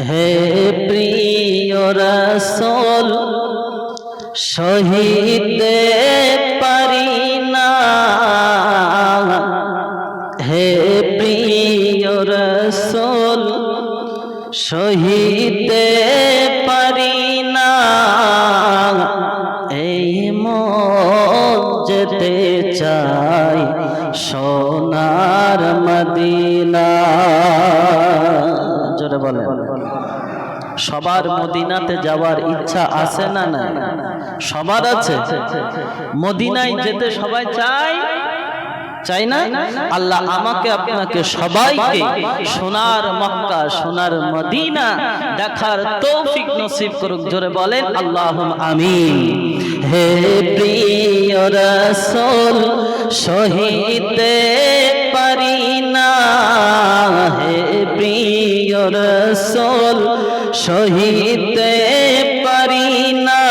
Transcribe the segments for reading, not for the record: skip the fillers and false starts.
হে প্রিয় রাসূল সহিতে পারি না, হে প্রিয় রাসূল সহিতে পারি না, এই মন যেতে চাই সোনার মদিনা। জোরে বলেন। সবার মদিনাতে যাওয়ার ইচ্ছা আছে না? না, সবার আছে। মদিনায় যেতে সবাই চায়, চাই না? আল্লাহ আমাকে আপনাকে সবাইকে সোনার মক্কা সোনার মদিনা দেখার তৌফিক নসিব করুক। জোরে বলেন আল্লাহুম্মা আমিন। হে প্রিয় রাসূল সহিতে পারি না, হে প্রিয় রাসূল সহিতে পারি না,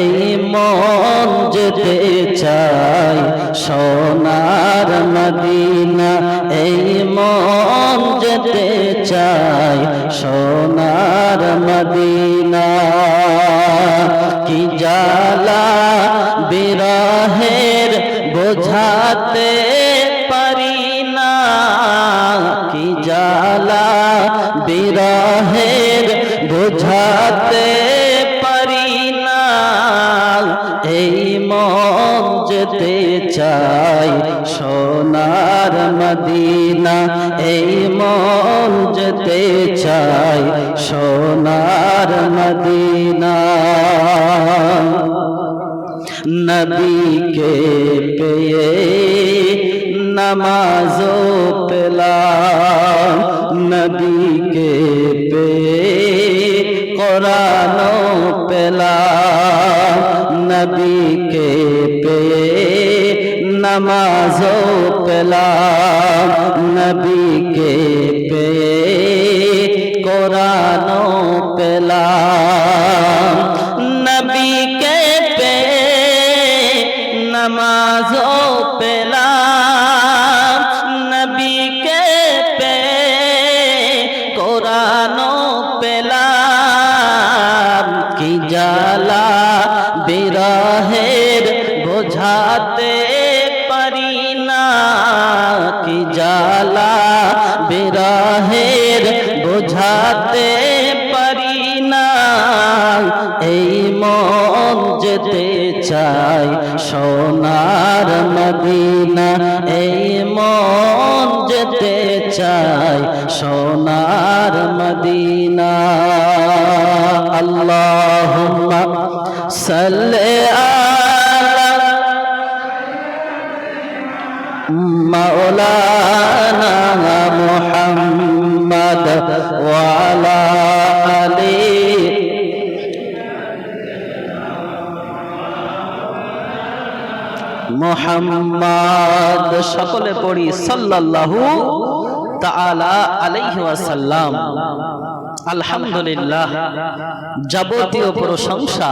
এই মন যেতে চাই সোনার মদিনা, এই মন যেতে চাই সোনার মদিনা। কি জ্বালা বিরহের বোঝাতে পারি না, কি জ্বালা বিরহের বোঝাতে পারি না, এই মন যেতে চাই সোনার মদিনা, এই মন যেতে চাই সোনার মদিনা। নবীকে পেয়ে নামাজও পেলাম, নবীকে পেয়ে কোরআনও পেলাম, নবীকে পেয়ে নামাজও পেলাম, নবীকে পেয়ে কোরআনও পেলাম, নবীকে পেয়ে নামাজও পেলাম, নবীকে পেয়ে কোরআনও পেলাম। কি জ্বালা বিরহের বোঝাতে পারি না, কি জ্বালা বিরহের বোঝাতে পারি না, এই মন যেতে চাই সোনার মদিনা, এই মন যেতে চাই সোনার মদিনা। আল্লাহুম্মা সাল্লি আলা মাওলানা মুহাম্মদ ওয়া আলা আলি মুহাম্মদ। সকলে পড়ি সাল্লাল্লাহু তাআলা আলাইহি ওয়াসাল্লাম। আলহামদুলিল্লাহ, যাবতীয় প্রশংসা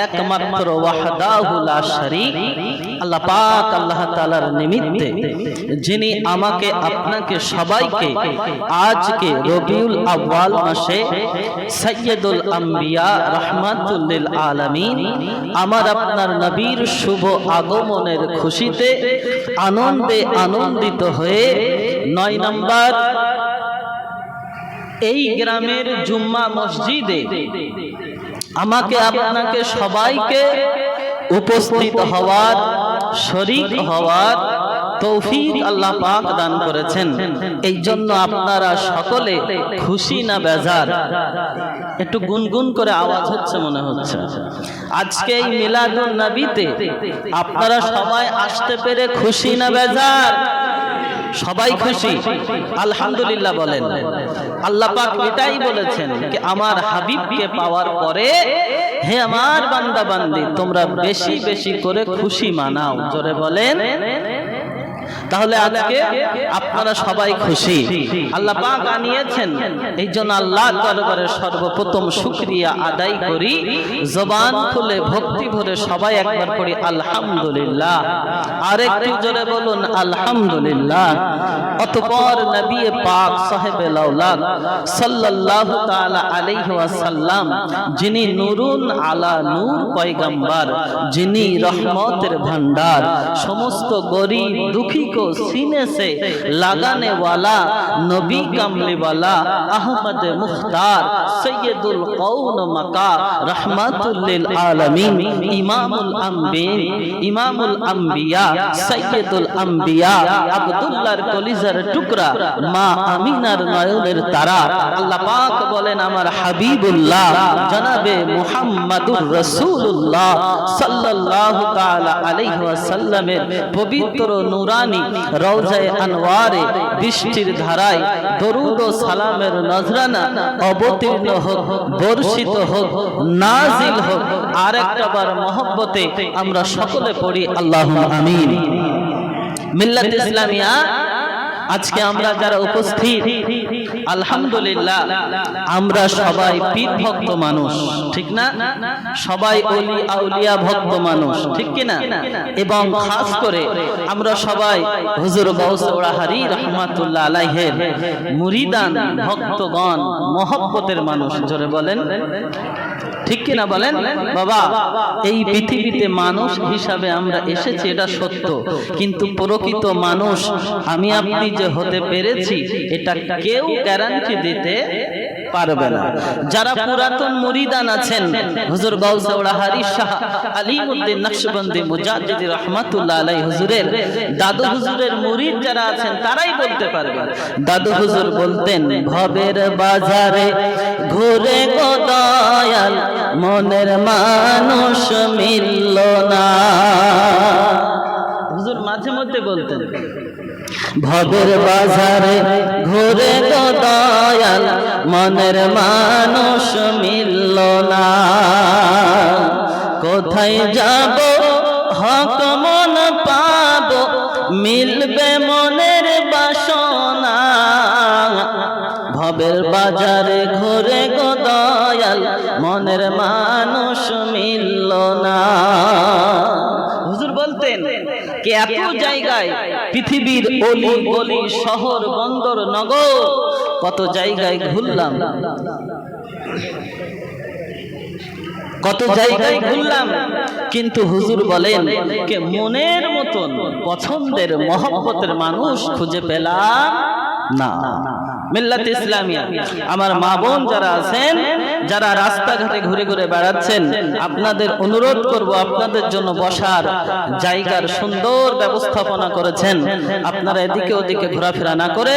একমাত্র ওয়াহদাহু লা শারীক আল্লাহ পাক আল্লাহ তাআলার নিমিত্তে, যিনি আমাকে আপনাকে সবাইকে আজকে রবিউল আউয়াল মাসে সাইয়্যিদুল আম্বিয়া রাহমাতুল লিল আলামিন আমার আপনার নবীর শুভ আগমনের খুশিতে আনন্দে আনন্দিত হয়ে ৯ নম্বর এই গ্রামের জুম্মা মসজিদে আমাকে আপনাকে সবাইকে উপস্থিত হওয়ার, শরীক হওয়ার তৌফিক আল্লাহ পাক দান করেছেন। এই জন্য আপনারা সকলে খুশি না বেজার? একটু গুনগুন করে আওয়াজ হচ্ছে মনে হচ্ছে। আজকে এই মিলাদুন নবীতে আপনারা সবাই আসতে পেরে খুশি না বেজার? সবাই খুশি? আলহামদুলিল্লাহ বলেন। আল্লাহ পাক এটাই বলেছেন যে আমার হাবিবকে পাওয়ার পরে হে আমার বান্দা বান্দি তোমরা বেশি বেশি করে খুশি মানাও। জোরে বলেন তাহলে আজকে আপনারা সবাই খুশি, আল্লাহ পাক আনিয়েছেন, এই জন্য আল্লাহর দরবারে সর্বপ্রথম শুকরিয়া আদায় করি। জবান খুলে ভক্তি ভরে সবাই একবার করি আলহামদুলিল্লাহ, আরেকটু জোরে বলুন আলহামদুলিল্লাহ। অতঃপর নবী পাক সাহেবে লাউলাদ সাল্লাল্লাহু তাআলা আলাইহি ওয়াসাল্লাম, যিনি নূরুন আলা নূর পয়গম্বর, যিনি রহমতের ভান্ডার, সমস্ত गरीब दुखी को सीने से लगाने वाला, नबी कमले वाला, अहमद मुख्तार, सैयदुल कौन मका, रहमतुल लिल आलमीन, इमामुल अंबिया, सैयदुल अंबिया, अब्दुल्लाहर कलिजार टुकरा, मा आमिनार नयনের তারা। আল্লাহ পাক বলেন আমার হাবিবুল্লাহ জনাবে মুহাম্মাদুর রাসূলুল্লাহ সাল্লাল্লাহু তাআলা আলাইহি ওয়াসাল্লামের পবিত্র নুরানি রওজায়ে আনওয়ারে বৃষ্টির ধারায় দরুদ ও সালামের নজরানা অবতীর্ণ হোক, বর্ষিত হোক, নাজিল হোক। আর একটাবার মহব্বতে আমরা সকলে পড়ি আল্লাহুম্মা আমিন। মিল্লাত ইসলামিয়া আজকে আমরা যারা উপস্থিত, আলহামদুলিল্লাহ আমরা সবাই পীর ভক্ত মানুষ, ঠিক না? সবাই ওলি আউলিয়া ভক্ত মানুষ, ঠিক কি না? এবং খাস করে আমরা সবাই হুজুর গাউস ওরাহারি রাহমাতুল্লাহ আলাইহির মুরিদান, ভক্তগণ, মহব্বতের মানুষ। জোরে বলেন ঠিক কি না বলেন? বাবা, এই পৃথিবীতে মানুষ হিসাবে আমরা এসেছি, এটা সত্য, কিন্তু প্রকৃত মানুষ আমি আপনি যে হতে পেরেছি এটা কেউ গ্যারান্টি দিতে পারবে না। যারা পুরাতন মুরিদান আছেন, হুজুর গাউস ওরাহারি শাহ আলিউদ্দিন নকশবন্দি মুজাদ্দিদ রাহমাতুল্লাহ আলাইহি হুজুরের দাদু হুজুরের মুরিদ যারা আছেন তারাই বলতে পারবেন। দাদু হুজুর বলতেন, ভবের বাজারে ঘুরে গো দয়াল, মনের মানুষ মিলল না। হুজুর মাঝে মধ্যে বলতেন, ভবের বাজারে ঘুরে গো দয়াল, মনের মানুষ মিলল না। কোথায় যাব হক মন পাব, মিলবে মনের বাসনা। ভবের বাজারে ঘুরে গো দয়াল, মনের মানুষ মিলল না। হুজুর বলতেন কে এত জায়গায় পৃথিবীর অলি গলি, শহর, বন্দর, নগর, কত জায়গায় ঘুরলাম, কত জায়গায় ঘুরলাম, কিন্তু হুজুর বলেন কে মনের মতন পছন্দের মহব্বতের মানুষ খুঁজে পেলাম না। মিল্লাত ইসলামিয়া আমার মা বোন যারা আছেন, যারা রাস্তাঘাটে ঘুরে ঘুরে বেড়াচ্ছেন, আপনাদের অনুরোধ করব, আপনাদের জন্য বসার জায়গার সুন্দর ব্যবস্থাপনা করেছেন। আপনারা এদিকে ওদিকে ঘোরাফেরা না করে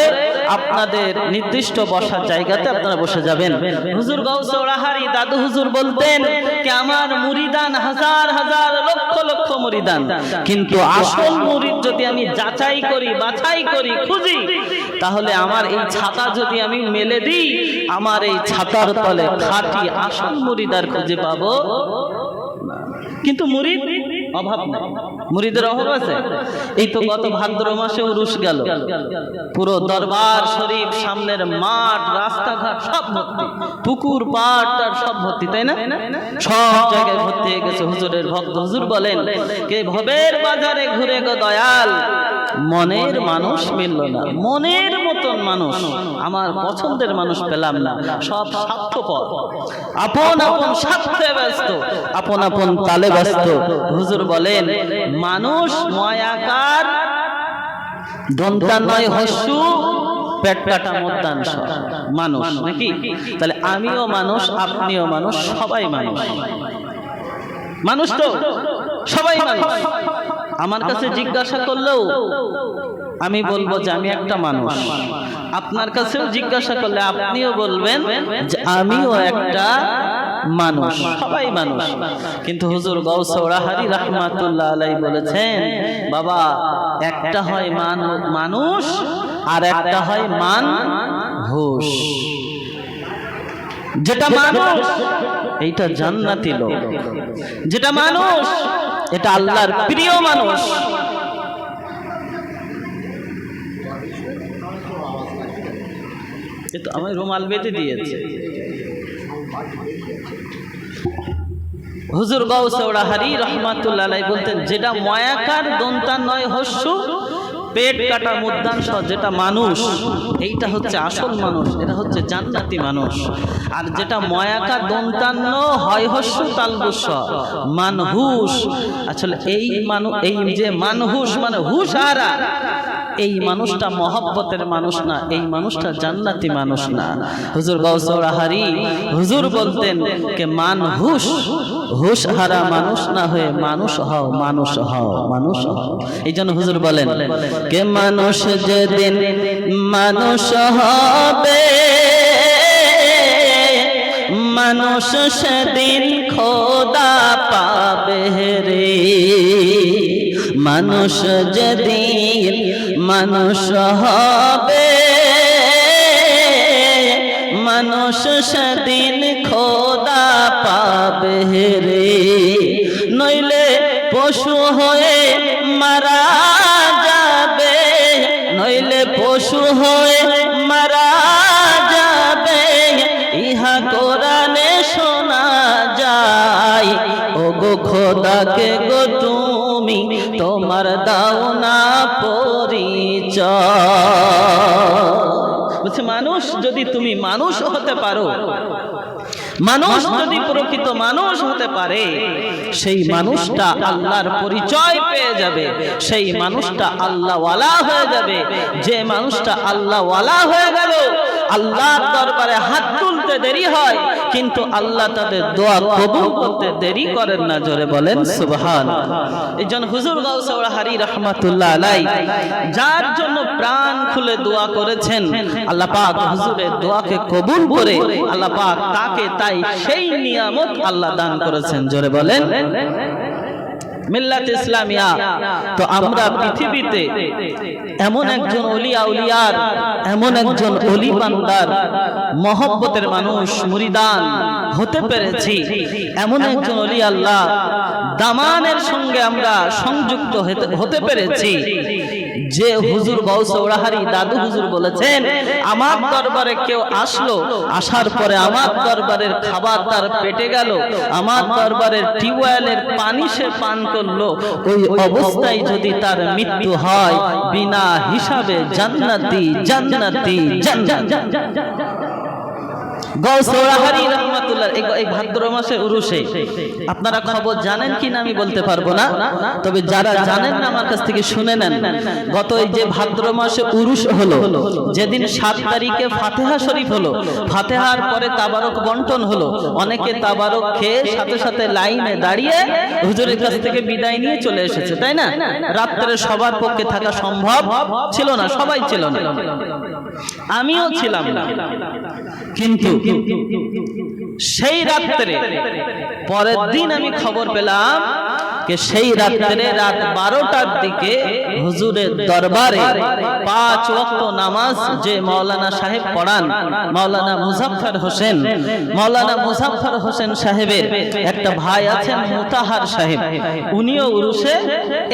আপনাদের নির্দিষ্ট বসার জায়গাতে আপনারা বসে যাবেন। হুজুর গাউস ওরাহারি দাদু হুজুর বলতেন যে আমার মুরিদান হাজার হাজার লক্ষ লক্ষ মুরিদান, কিন্তু আসল মুরিদ যদি আমি যাচাই করি, বাছাই করি, খুঁজি, তাহলে আমার এই ছাতা যদি আমি মেলে দিই, আমার এই ছাতার তলে খাঁটি আসল মুরিদার খুঁজে পাবো। কিন্তু মুরিদ অভাব নেই, মুরিদের অভাব আছে। এই তো গত ভাদ্র মাসে উরুস গেল, পুরো দরবার শরীফ, সামনের মাঠ, রাস্তাঘাট সব ভর্তি, পুকুর পাড় তার সব ভর্তি, তাই না? সব জায়গায় ভর্তি হয়ে গেছে হুজুরের ভক্ত। হুজুর বলেন কে ভবের বাজারে ঘুরে গো দয়াল, মনের মানুষ মিলল না। মনের মতন মানুষ, আমার পছন্দের মানুষ পেলাম না। সব স্বার্থপর, আপন আপন স্বার্থে ব্যস্ত, আপন আপন তালে ব্যস্ত। হুজুর বলেন মানুষ ময়াকার, দন্তান্বয় হস্যু, পেট কাটা মধ্যাংশ মানুষ, নাকি? তাহলে আমিও মানুষ, আপনিও মানুষ, সবাই মানুষ। মানুষ তো সবাই মানুষ। আমার কাছে জিজ্ঞাসা করলেও আমি বলবো যে আমি একটা মানুষ। আপনার কাছেও জিজ্ঞাসা করলে আপনিও বলবেন যে আমিও একটা মানুষ, সবাই মানুষ। কিন্তু হুজুর গাউস ওরাহারি রাহমাতুল্লাহ আলাইহি বলেছেন, বাবা একটা হয় মানুষ আর একটা হয় মানহুস। যেটা মানুষ এইটা জান্নাতি লোক, যেটা মানুষ এটা আল্লাহর প্রিয় মানুষ। এ তো আমি রুমাল বেঁধে দিয়েছে। হুজুর গৌসওয়াহারি রহমাতুল্লাহ আলাইহি বলতেন, যেটা ময়াকার দন্তান নয় হস্য, পেট কাটা মুদ্রাংশ যেটা মানুষ, এইটা হচ্ছে আসল মানুষ, এটা হচ্ছে জান্নাতি মানুষ। আর যেটা ময়াকার দন্তান্ন হয় হস্য তালবুস মানহুস, আসলে এই যে মানহুস মানে হুশহারা, এই মানুষটা মহব্বতের মানুষ না, এই মানুষটা জান্নাতি মানুষ না। হুজুর গৌসওয়াহারি হুজুর বলতেন কে মানহুস, হুশহারা মানুষ না হয়ে মানুষ হও, মানুষ হও, মানুষ হও। এই জন্য হুজুর বলেন কে মানুষ যেদিন মানুষ হবে, মানুষ সেদিন খোদা পাবে রে। মানুষ যেদিন মানুষ হবে, মানুষ সেদিন খোদা পাবে রে। নইলে পশু হয়ে মারা যাবে, নইলে পশু হয়ে মারা যাবে। ইহা কোরআনে শোনা যায়, ও গো খোদাকে গো তুমি তোমার দাও না পরিচয়। বলছে মানুষ যদি তুমি মানুষ হতে পারো, মানুষ যদি প্রকৃত মানুষ হতে পারে, সেই মানুষটা আল্লাহর পরিচয় পেয়ে যাবে, সেই মানুষটা আল্লাহওয়ালা হয়ে যাবে। যে মানুষটা আল্লাহওয়ালা হয়ে গেল, আল্লাহর দরবারে হাত তুলতে দেরি হয়, কিন্তু আল্লাহ তাদের দোয়া কবুল করতে দেরি করেন না। জোরে বলেন সুবহানাল্লাহ। এই জন্য হুজুর গৌসওয়াহারি রহমাতুল্লাহ আলাইহি যার জন্য প্রাণ খুলে দোয়া করেছেন, আল্লাহ পাক হুজুরের দোয়াকে কবুল করে আল্লাহ পাক তাকে তাই সেই নিয়ামত আল্লাহ দান করেছেন। জোরে বলেন মিল্লাত ইসলামিয়া। তো আমরা পৃথিবীতে এমন একজন ওলি আউলিয়ার, এমন একজন ওলি বান্দার মহব্বতের মানুষ মুরিদান হতে পেরেছি, এমন একজন ওলি আল্লাহ দামানের সঙ্গে আমরা সংযুক্ত হতে পেরেছি, যে হুজুর গৌসওয়াহারি দাদু হুজুর বলেছেন, আমার দরবারে কেউ আসলো, আসার পরে আমার দরবারের খাবার তার পেটে গেল, আমার দরবারের টিউবওয়েলের পানি সে পান করলো, ওই অবস্থায় যদি তার মৃত্যু হয়, বিনা হিসাবে জান্নাতি জান্নাতি জান্নাতি। গৌসওয়াহারি রাহমাতুল্লাহ এই ভাদ্র মাসের উরুসে আপনারা খবর জানেন কিনা আমি বলতে পারবো না, তবে যারা জানেন না আমার কাছ থেকে শুনে নেন। গত এই যে ভাদ্র মাসে উরুস হলো, যেদিন 7 তারিখে ফাতিহা শরীফ হলো, ফাতিহার পরে তাবারক বন্টন হলো, অনেকে তাবারক খেয়ে সাথে সাথে লাইনে দাঁড়িয়ে হুজুরের কাছ থেকে বিদায় নিয়ে চলে এসেছে, তাই না? রাত্রে সবার পক্ষে থাকা সম্ভব ছিল না, সবাই ছিল না, আমিও ছিলাম না। কিন্তু সেই রাত্রে পরের দিন আমি খবর পেলাম যে সেই রাত্রে রাত 12টার দিকে হুজুরের দরবারে 5 ওয়াক্ত নামাজ যে মাওলানা সাহেব পড়ান, মাওলানা মুজাফফর হোসেন, মাওলানা মুজাফফর হোসেন সাহেবের একটা ভাই আছেন মুতাহার সাহেব, উনিও উরুসে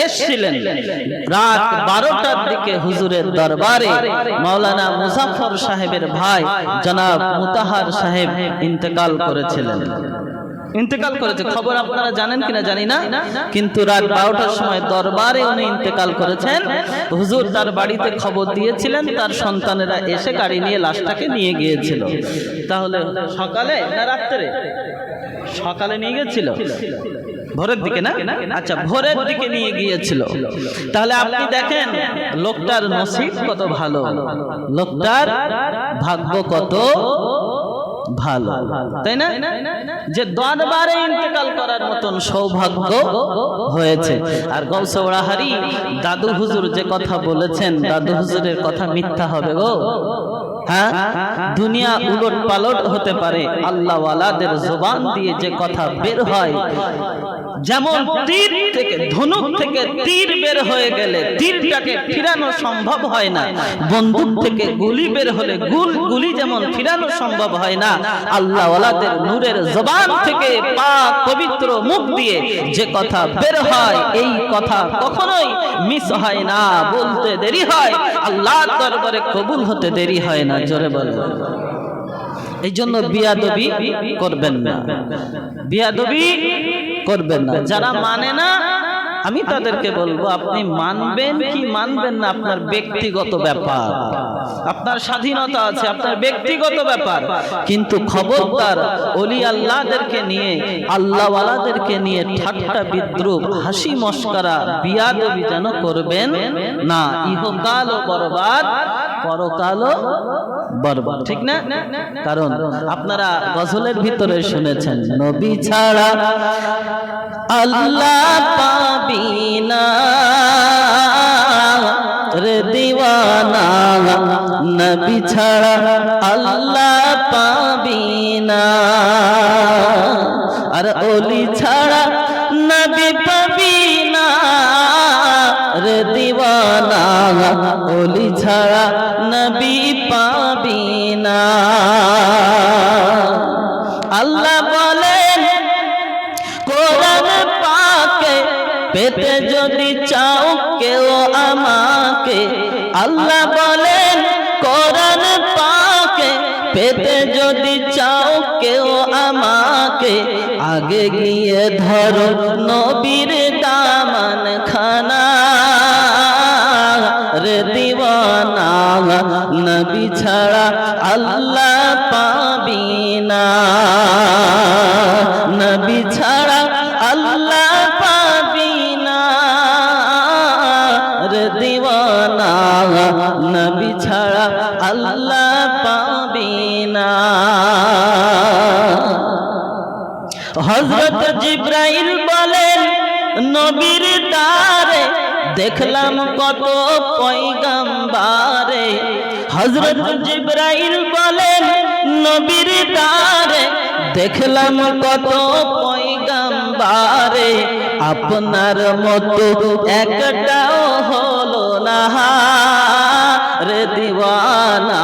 এসেছিলেন। রাত 12টার দিকে হুজুরের দরবারে মাওলানা মুজাফফর সাহেবের ভাই জনাব মুতাহার সাহেব ইন্তেকাল করেছিলেন। ইন্তেকাল করেছে, খবর আপনারা জানেন কিনা জানি না, কিন্তু রাত 12টার সময় দরবারে উনি ইন্তেকাল করেছেন। হুজুর তার বাড়িতে খবর দিয়েছিলেন, তার সন্তানেরা এসে গাড়ি নিয়ে লাশটাকে নিয়ে গিয়েছিল। তাহলে সকালে না রাত্রে? সকালে নিয়ে গিয়েছিল, ভোরের দিকে না? আচ্ছা, ভোরের দিকে নিয়ে গিয়েছিল। তাহলে আপনি দেখেন লোকটার নসিব কত ভালো, লোকটার ভাগ্য কত ভালো, তাই না? যে দরবারে ইন্তেকাল করার মতন সৌভাগ্য হয়েছে। আর গৌসওয়াহারি দাদু হুজুর যে কথা বলেছেন, দাদু হুজুরের কথা মিথ্যা হবে গো? হ্যাঁ, দুনিয়া উলট পালট হতে পারে, আল্লাহওয়ালাদের জবান দিয়ে যে কথা বের হয়, যেমন তীর থেকে, ধনুক থেকে তীর বের হয়ে গেলে তীরটাকে ফিরানো সম্ভব হয় না, বন্দুক থেকে গুলি বের হলে গুলি যেমন ফিরানো সম্ভব হয় না, আল্লাহওয়ালাদের নূরের জবান থেকে পাক পবিত্র মুখ দিয়ে যে কথা বের হয়, এই কথা কখনোই মিস হয় না, বলতে দেরি হয়, আল্লাহর দরবারে কবুল হতে দেরি হয় না। জোরে বলেন। এই জন্য বিয়াদবি করবেন না, বিয়াদবি করবেন না। যারা মানে না আমি তাদেরকে বলবো আপনি মানবেন কি মানবেন না আপনার ব্যক্তিগত ব্যাপার, আপনার স্বাধীনতা আছে, আপনার ব্যক্তিগত ব্যাপার। কিন্তু খবরদার ওলি আল্লাহদেরকে নিয়ে, আল্লাহওয়ালাদেরকে নিয়ে ঠাট্টা বিদ্রুপ, হাসি মস্করা, বিয়াদবি যেন করবেন না। ইহকালও বরবাদ, পরকালও বরবাদ, ঠিক না? কারণ আপনারা গজলের ভিতরে শুনেছেন, নবী ছাড়া আল্লাহ পাবি না রে দিওয়ানা, নবী ছাড়া আল্লাহ পাবি না, আর ওলি ছাড়া নবী পাবি না রে দিওয়ানা, ওলি ছাড়া নবী পাবি না। আল্লাহ বলেন কোরআন পাকে, পেতে যদি চাও কেউ আমাকে, আল্লাহ বলেন কোরআন পাকে, পেতে যদি চাও কেউ আমাকে, আগে গিয়ে ধরো নবীর দামান খানা রে দিওয়ানা, নবী ছাড়া আল্লাহ পাবি না, নবী ছাড়া আল্লাহ পাবি না রে দিওয়ানা, নবী ছাড়া আল্লাহ পাবি না। হযরত জিবরাইল বলেন নবীর দ্বারে দেখলাম কত পয়গম্বরে, হযরত জিবরাইল বলেন নবীর দ্বারে দেখলাম কত পয়গম্বরে, আপনার মতো একটাও হলো না রে দিওয়ানা,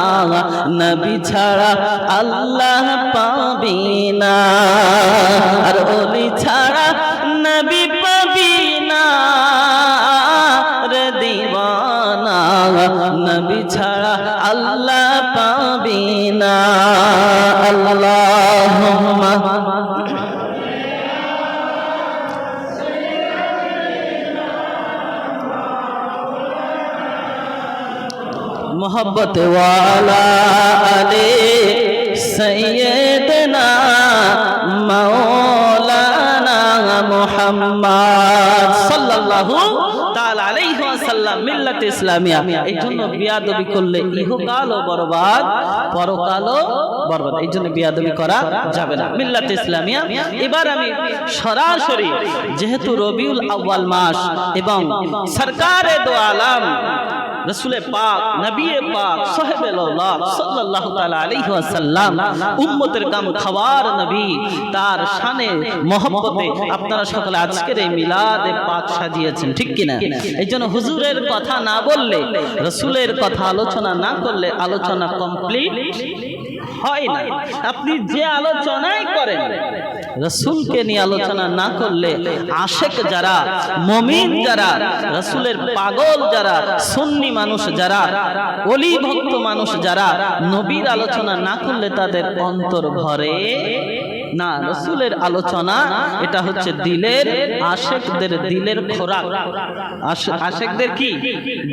নবী ছাড়া আল্লাহ পাবি না, আর ওলি ছাড়া নবী পাবি না রে দিওয়ানা, নবী ছাড়া আল্লাহ পাবি না। আল্লাহুম্মা मोहब्बत वाला अले सैयदना मौलाना मुहम्मद सल्लल्लाहु ताला अलैहि ওয়াসাল্লাম মিল্লাত ইসলামিয়া। এই জন্য বিয়াদবি করলে ইহকালও বরবাদ, পরকালও বরবাদ। এই জন্য বিয়াদবি করা যাবে না, মিল্লাত ইসলামিয়া। এবার আমি সরাসরি, যেহেতু রবিউল আউয়াল মাস এবং সরকারে দো আলম রসুলে পাক, নবী পাক, সাহেবে আল্লাহ সাল্লাল্লাহু তাআলা আলাইহি ওয়াসাল্লাম উম্মতের কাম খাওয়ার নবী, তার শানে মহব্বতে আপনারা সকলে আজকের এই মিলাদে পাক সাজিয়েছেন, ঠিক কিনা? এই জন্য হুজুরের কথা না বললে, রসুলের কথা আলোচনা না করলে আলোচনা কমপ্লিট হয় না। আপনি যে আলোচনাই করেন, রসুলকে নিয়ে আলোচনা না করলে আশেক যারা, মুমিন যারা, রসুলের পাগল যারা, সুন্নি মানুষ যারা, ওলি ভক্ত মানুষ যারা, নবীর আলোচনা না করলে তাদের অন্তর ভরে না। রসুলের আলোচনা এটা হচ্ছে দিলের, আশেকদের দিলের খোরাক। আশেকদের কি?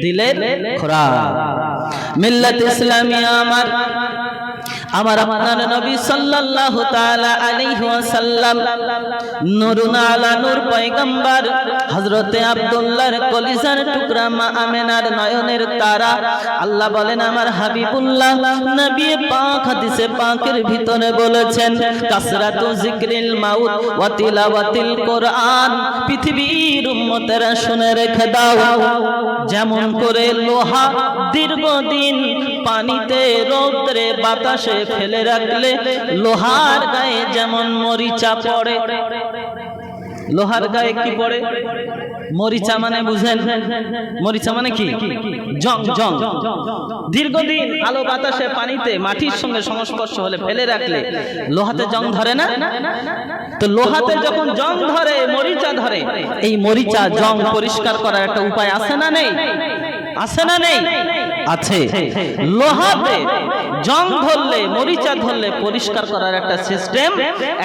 দিলের খোরাক। মিল্লাত ইসলামিয়া আমার আপনার নবী সাল্লাল্লাহু তাআলা আলাইহি ওয়াসাল্লাম নূরুন আলা নূর পয়গম্বর হযরতে আব্দুল্লাহর কলিজার টুকরা মা আমেনার নয়নের তারা। আল্লাহ বলেন আমার হাবিবুল্লাহ নবী পাক হাদিসে পাকের ভিতরে বলেছেন, কাসরাতু যিকরিল মাউত ওয়া তিলাওয়াতিল কোরআন। পৃথিবীর উম্মতেরা শুনে রেখে দাও, যেমন করে লোহা দীর্ঘদিন পানিতে, রৌদ্রে, বাতাসে ফেলে রাখলে লোহার গায়ে যেমন মরিচা পড়ে। লোহার গায়ে কি পড়ে? মরিচা মানে বুঝেন? মরিচা মানে কি? জং। জং দীর্ঘদিন আলো বাতাসে, পানিতে, মাটির সঙ্গে সংস্পর্শ হলে ফেলে রাখলে লোহাতে জং ধরে না? তো লোহাতে যখন জং ধরে, মরিচা ধরে, এই মরিচা জং পরিষ্কার করার একটা উপায় আছে না নেই? আছে না নেই? আছে। লোহাতে জং ধরলে, মরিচা ধরলে পরিষ্কার করার একটা সিস্টেম,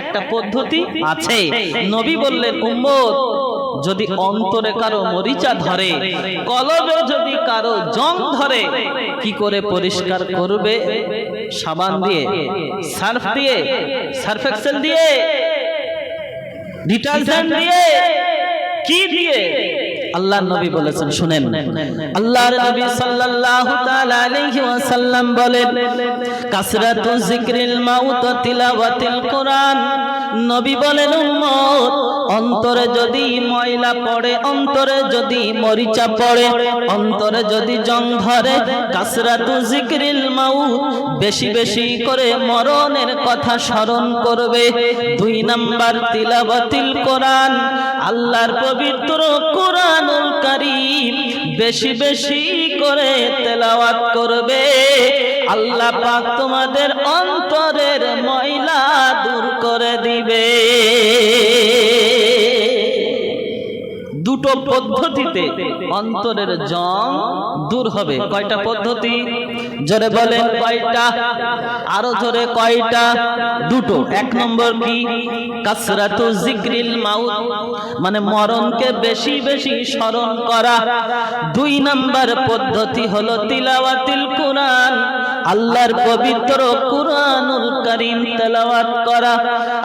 একটা পদ্ধতি আছে। নবী বললেন, উম্মত যদি অন্তরে কারো মরিচা ধরে, কলবে যদি কারো জং ধরে, কি করে পরিষ্কার করবে? সাবান দিয়ে, সার্ফ দিয়ে, সার্ফ এক্সেল দিয়ে, ডিটারজেন্ট দিয়ে, কি দিয়ে? আল্লাহর নবী বলেছেন, শুনেন, আল্লাহর নবী সাল্লাল্লাহু তাআলা আলাইহি ওয়াসাল্লাম বলেন, কাসরাতু যিকরিল মাউত তিলাওয়াতিল কোরআন। নবী বলেন, উম্মত অন্তরে যদি ময়লা পড়ে, অন্তরে যদি মরিচা পড়ে, অন্তরে যদি জং ধরে, কাসরাতু যিকরিল মাউত, বেশি বেশি করে মরণের কথা স্মরণ করবে। 2 নাম্বার তিলাওয়াতিল কোরআন, আল্লাহর পবিত্র কোরআনুল কারীম বেশি বেশি করে তেলাওয়াত করবে। আল্লাহ পাক তোমাদের অন্তরের ময়লা দূর করে দিবে। দুটো পদ্ধতিতে অন্তরের জং দূর হবে। কয়টা পদ্ধতি? জোরে বলেন কয়টা? আরো জোরে কয়টা? দুটো। 1 নম্বর কি? কাসরাতু যিকরিল মাউত, মানে মরণকে বেশি বেশি স্মরণ করা। 2 নাম্বার পদ্ধতি হলো তিলাওয়াতিল কোরআন, আল্লাহর পবিত্র কোরআনুল কারীম তেলাওয়াত করা।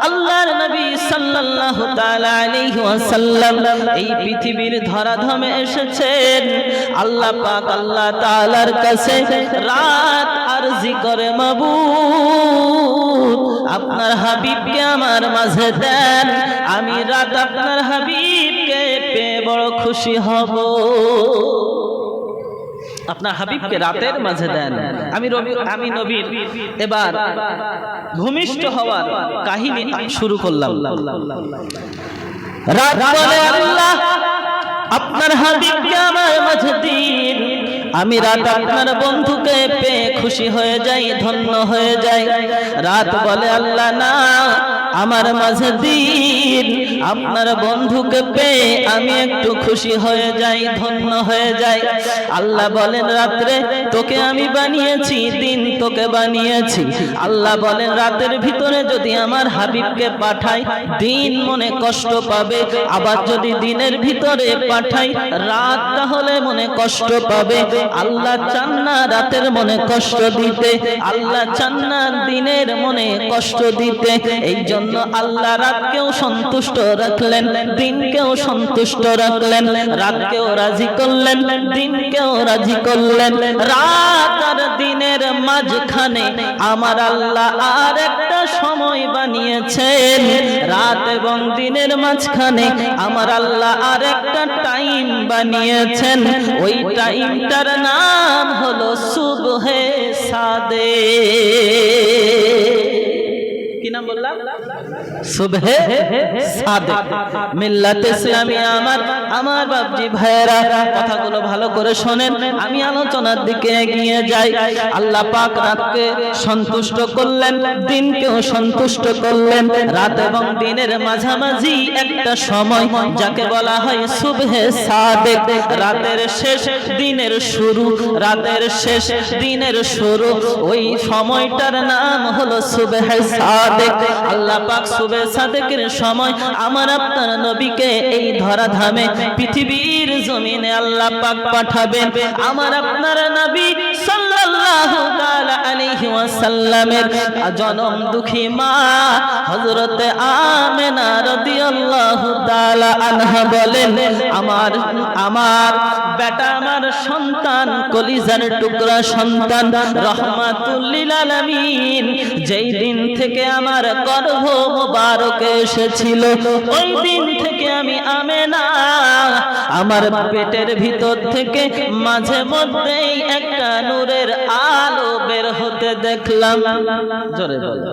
আল্লাহর নবী সাল্লাল্লাহু তাআলা আলাইহি ওয়াসাল্লাম এই পৃথিবীর ধরাধামে এসেছেন। আল্লাহ পাক আল্লাহ তাআলার কাছে রাত আরজি করে, মাবুদ আপনার হাবিবকে আমার মাঝে দেন, আমি রাত আপনার হাবিবকে পেয়ে বড় খুশি হব। আপনার হাবিবকে রাতের মাঝে দেন। আমি নবীর এবার ভূমিষ্ঠ হওয়ার কাহিনী শুরু করলাম। রাত বলে, আল্লাহ আপনার হাবিবকে আমার মাঝে দিন, আমি রাত আপনার বন্ধুকে পেয়ে খুশি হয়ে যাই, ধন্য হয়ে যাই। রাত বলে, আল্লাহ না, আমার মাঝে দিন, আপনার বন্ধুকে পেয়ে আমি একটু খুশি হয়ে যাই, ধন্য হয়ে যাই। আল্লাহ বলেন, রাত্রে তোকে আমি বানিয়েছি, দিন তোকে বানিয়েছি। আল্লাহ বলেন, রাতের ভিতরে যদি আমার হাবিবকে পাঠাই, দিন মনে কষ্ট পাবে, আবার যদি দিনের ভিতরে পাঠাই, রাত তাহলে মনে কষ্ট পাবে। আল্লাহ চান না রাতের মনে কষ্ট দিতে, আল্লাহ চান না দিনের মনে কষ্ট দিতে। এই জন্য আল্লাহ রাতকেও সন্তুষ্ট রাখলেন, দিনকেও সন্তুষ্ট রাখলেন, রাতকেও রাজি করলেন, দিনকেও রাজি করলেন। রাত আর দিনের মাঝখানে আমার আল্লাহ আর একটা সময় বানিয়েছেন। রাত এবং দিনের মাঝখানে আমার আল্লাহ আর একটা টাইম বানিয়েছেন। ওই টাইমটার নাম হলো সুবহে সাদেক। কি নাম বললাম? সুবহে সাদেক। মিল্লাত ইসলামী আমার বাপজি ভাইয়েরা, কথাগুলো ভালো করে শোনেন, আমি আলোচনার দিকে এগিয়ে যাই। আল্লাহ পাক রাতকে সন্তুষ্ট করলেন, দিনকেও সন্তুষ্ট করলেন। রাত এবং দিনের মাঝামাঝি একটা সময়, যাকে বলা হয় সুবহে সাদেক। রাতের শেষ, দিনের শুরু, রাতের শেষ, দিনের শুরু, ওই সময়টার নাম হলো সুবহে সাদেক। আল্লাহ পাক সুবহে সাদেকের সময় আমার আপনার নবীকে এই ধরাধামে পৃথিবীর জমিনে আল্লাহ পাক পাঠাবেন। আমার আপনার নবী সাল্লাল্লাহু তাআলা আলাইহি ওয়াসাল্লামের জনম দুঃখী মা হযরতে আমেনা রাদিয়াল্লাহু তাআলা আনহা বলেন, আমার বেটা, আমার সন্তান, কলিজার টুকরা সন্তান, রাহমাতুল লিল আলামিন, যেই দিন থেকে আমার গর্ভ মোবারকে এসেছিল, ওই দিন থেকে আমি আমেনা আমার পেটের ভিতর থেকে মাঝে মধ্যেই একটা নূরের আলো বের হতে দেখলাম। জোরে বলো,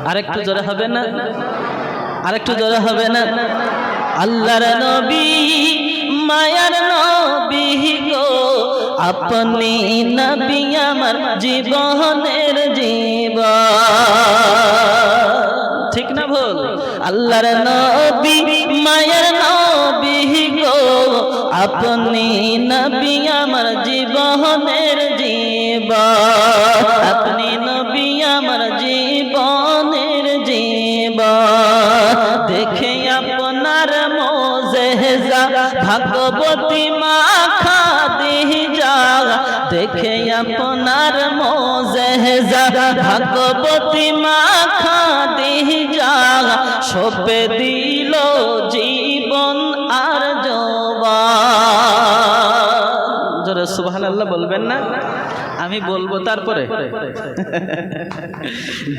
আরেকটু জোরে হবে না? আরেকটু জোরে হবে না? আল্লাহর নবী, মায়ার নবী গো, আপনি নবী আমার জীবনের জীবন। ঠিক না ভুল? আল্লাহর নবী, মায়ার নবী গো, আপনি নবী আমার জীবনের জীবন, আপনি নবী আমার জীবনের জীবন। দেখে আপনার মোজেজা ভাগবতী মা খাদিজা, দেখে আপনার মোজেজা ভাগবতী মা খাদিজা, সপে দিল জীবন আর যৌবন। জোরে সুবহানাল্লাহ বলবেন না? আমি বলবো তারপরে।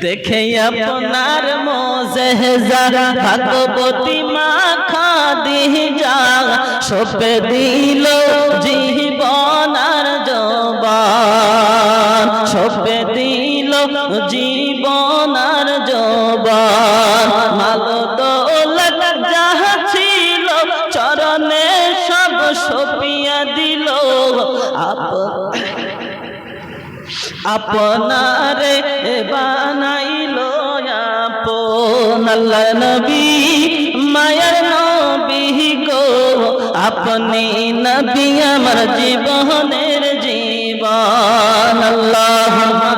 দেখে আপনার মোজেজা ভাগবতী মা খাদিজা, সপে দিল জীবন আর যৌবন, সপে দিল জীবন আর যৌবন। মাল দৌলত যাহা ছিল চরণে সব সপিয়া দিল, আপনারে বানাইলো আপন। আল্লাহ নবী মায়ের নবী গো, আপনি নবী আমার জীবনের জীবন। আল্লাহুম্মা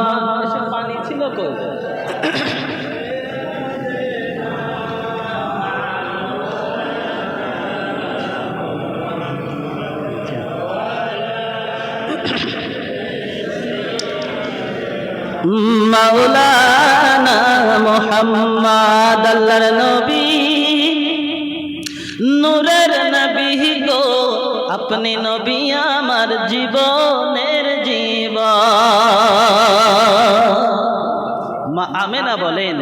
পানি ছিল কই? মাওলানা মুহাম্মদ আল্লাহর নবী, নূরের নবী গো, আপনি নবী আমার জীবনের জীবন। মা আমেনা বলেন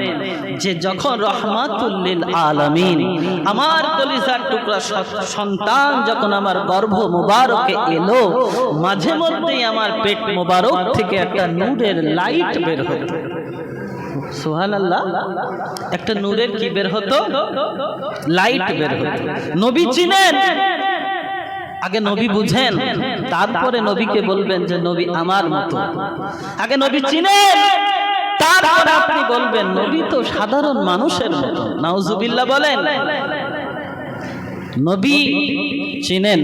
যে যখন রহমাতুল লিল আলামিন আমার কলিজার টুকরা সন্তান যখন আমার গর্ভ মোবারকে এলো, মাঝে মধ্যেই আমার পেট মোবারক থেকে একটা নূরের লাইট বের হতো। সুবহানাল্লাহ, একটা নূরের কি বের হতো? লাইট বের হতো। নবী চিনেন, আগে নবী বুঝেন, তারপরে নবীকে বলবেন যে নবী আমার মতো। আগে নবী চিনেন, তারপরে আপনি বলবেন নবী তো সাধারণ মানুষের মতো। নাউজুবিল্লাহ বলেন। নবী চিনেন,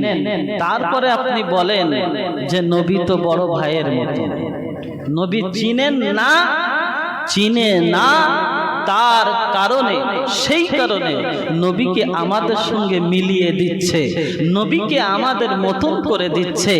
তারপরে আপনি বলেন যে নবী তো বড় ভাইয়ের মতো। নবী চিনেন না, চিনে না, তার কারণে সেই কারণে নবীকে আমাদের সঙ্গে মিলিয়ে দিচ্ছে, নবীকে আমাদের মতন করে দিচ্ছে।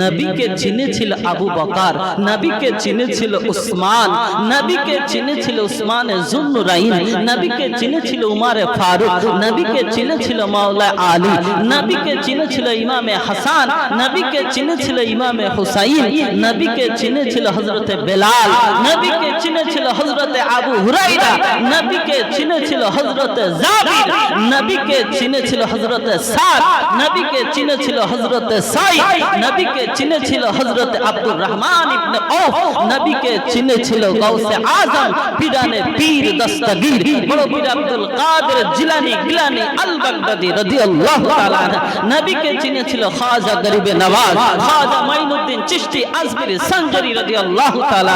নবীকে চিনেছিল আবু বকর, নবীকে চিনেছিল উসমান, নবীকে চিনেছিল উসমানে যুন্নুরাইন, নবীকে চিনেছিল উমারে ফারুক, নবীকে চিনেছিল মাওলা আলী, নবীকে চিনেছিল ইমামে হাসান, নবীকে চিনেছিল ইমামে হুসাইন, নবীকে চিনেছিল হযরতে বেলাল, নবীকে চিনেছিল হযরতে আবু হুরায়রা, নবীকে চিনেছিল হযরতে জাবির, নবীকে চিনেছিল হযরতে সাদ, নবীকে চিনেছিল হযরতে সাইদ, নবীকে চিনেছিল হযরতে আব্দুর রহমান ইবনে আউফ, নবীকে চিনেছিল গাউসে আজম পীরানে পীর দস্তগীর বড় পীর আব্দুল কাদের জিলানী গিলানী আল বাগদাদি রাদিয়াল্লাহু তাআলা, নবীকে চিনেছিল খাজা গরিবে নওয়াজ, খাজা মাইনুদ্দিন চিশতি আজমিরি সঞ্জরি রাদিয়াল্লাহু তাআলা,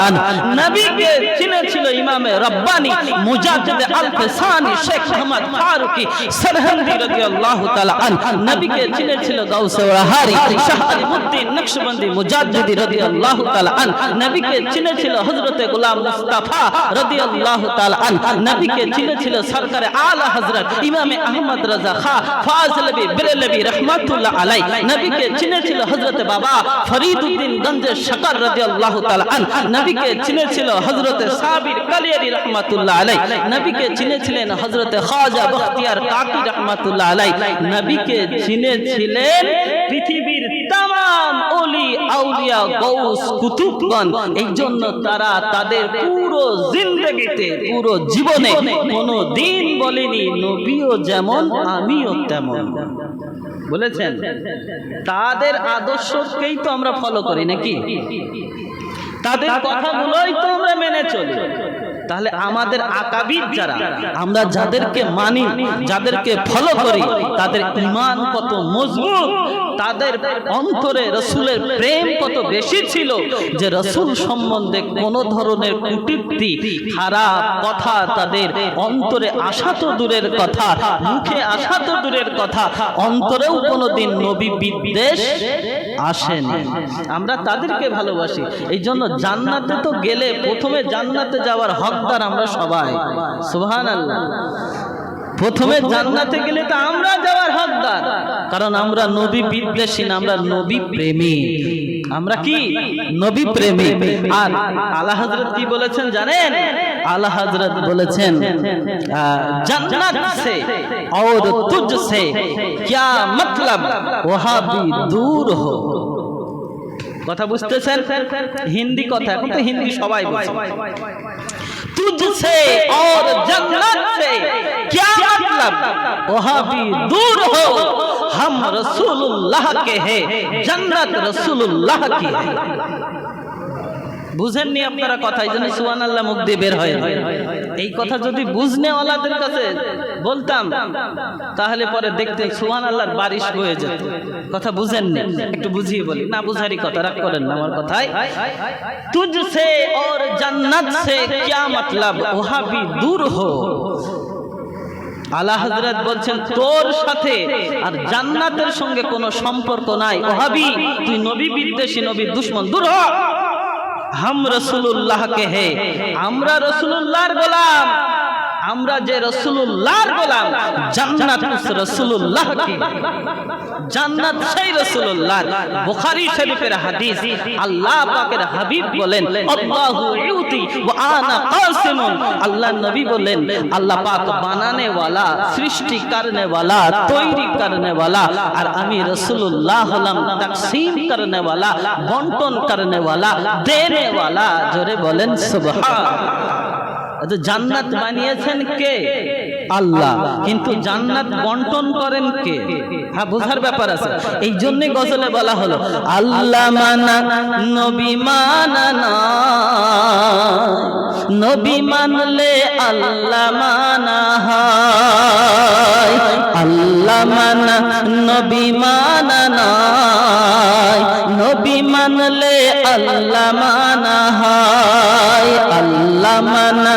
নবীকে চিনেছিল ইমামে রব্বানী মুজাদ্দিদ আল ফিসানি শেখ আহমদ ফারুকি সরহন্দি রাদিয়াল্লাহু তাআলা আন, নবীকে চিনেছিল গাউসে ওয়াহারি শাহ আলিউদ্দিন নকশবন্দি মুজাদ্দিদি রাদিয়াল্লাহু তাআলা আন, নবীকে চিনেছিল হযরতে গোলাম মুস্তাফা রাদিয়াল্লাহু তাআলা আন, নবীকে চিনেছিল সরকারে আলা হযরত ইমামে আহমদ রাজা খা ফাজলবি বেরেলবি রাহমাতুল্লাহ আলাই, নবীকে চিনেছিল হযরতে বাবা ফরিদউদ্দিন গঞ্জে শকর রাদিয়াল্লাহু তাআলা আন, নবীকে চিনেছিল হযরতে সাবির কালিয়ারি রাহমাতুল্লাহ আলাই, নবীকে চিনেছিলেন হযরতে খাজা বখতিয়ার কাকি রাহমাতুল্লাহ আলাই, নবীকে চিনেছিলেন পৃথিবীর तमाम ওলি আউলিয়া গৌস কুতুবগণ। এই জন্য তারা তাদের পুরো জিন্দেগিতে পুরো জীবনে কোনো দিন বলেনি নবীও যেমন আমিও তেমন। বলেছেন তাদের আদর্শকেই তো আমরা ফলো করি নাকি, তাদের কথাগুলোই তো আমরা মেনে চলি। তাহলে আমাদের আকাবির যারা, আমরা যাদেরকে মানি, যাদেরকে ফলো করি, তাদের ঈমান কত মজবুত, তাদের অন্তরে রসুলের প্রেম কত বেশি ছিল যে রসুল সম্বন্ধে কোনো ধরনের কুটিক্তি খারাপ কথা তাদের অন্তরে আসা তো দূরের কথা, মুখে আসা তো দূরের কথা, অন্তরেও কোনোদিন নবী বিদ্বেষ আসেনি। আমরা তাদেরকে ভালোবাসি। এই জন্য জান্নাতে তো গেলে প্রথমে জান্নাতে যাওয়ার হকদার আমরা সবাই। সুবহানাল্লাহ। প্রথমে জান্নাতে গেলে তো আমরা যাওয়ার হকদার, কারণ আমরা নবী বিদ্বেষী না, আমরা নবী প্রেমী। আমরা কি নবী প্রেমী। আর আলা হযরত কি বলেছেন জানেন? আলা হযরত বলেছেন জান্নাত से और तुझसे क्या मतलब वहाबी दूर हो। কথা বুঝতেছেন? হিন্দি কথা, এখন তো হিন্দি সবাই বলে। तुझसे और जन्नत से क्या मतलब वहाबी दूर हो, हम रसूलुल्लाह के हैं, जन्नत रसूलुल्लाह की है। বুঝেননি আপনারা কথা? এই জন্য সুবহানাল্লাহ মুখ দিয়ে বের হয়। এই কথা যদি বুঝনেওয়ালাদের কাছে বলতাম তাহলে পরে দেখতেন সুবহানাল্লাহর বারিশ হয়ে যেত। কথা বুঝেননি? একটু বুঝিয়ে বলি, না বুঝারই কথা, রাগ করেন না আমার কথায়। তুঝসে और जन्नत से क्या मतलब वहाबी दूर हो। আলা হযরত বলছেন তোর সাথে আর জান্নাতের সঙ্গে কোনো সম্পর্ক নাই। ওহাবি, তুই নবী বিদ্বেষী, নবী দুশমন, দূর হ। हम रसूलुल्लाह के हैं, আমরা রাসূলুল্লাহর গোলাম। আমরা যে রাসূলুল্লাহর গোলাম, জান্নাত রাসূলুল্লাহ কি, জান্নাত সেই রাসূলুল্লাহ। বুখারী শরীফের হাদিস, আল্লাহ পাকের হাবিব বলেন আল্লাহু ইউতি ওয়া আনা কাসিমুন। আল্লাহ নবী বলেন আল্লাহ পাক বানানে वाला, সৃষ্টি करने वाला, তৈরি करने वाला, আর আমি রাসূলুল্লাহ হলাম তাকসীম करने वाला, বন্টন करने वाला, देने वाला। জোরে বলেন সুবহান। তো জান্নাত বানিয়েছেন কে? আল্লাহ। কিন্তু জান্নাত বন্টন করেন কে? হ্যাঁ, বোঝার ব্যাপার আছে। এই জন্যই গজলে বলা হলো আল্লাহ মানা নবী মানা না, নবী মানলে আল্লাহ মানা হয়। আল্লাহ মানা নবী মানা না, নবী মানলে আল্লাহ মানা হয়। আল্লাহ মানা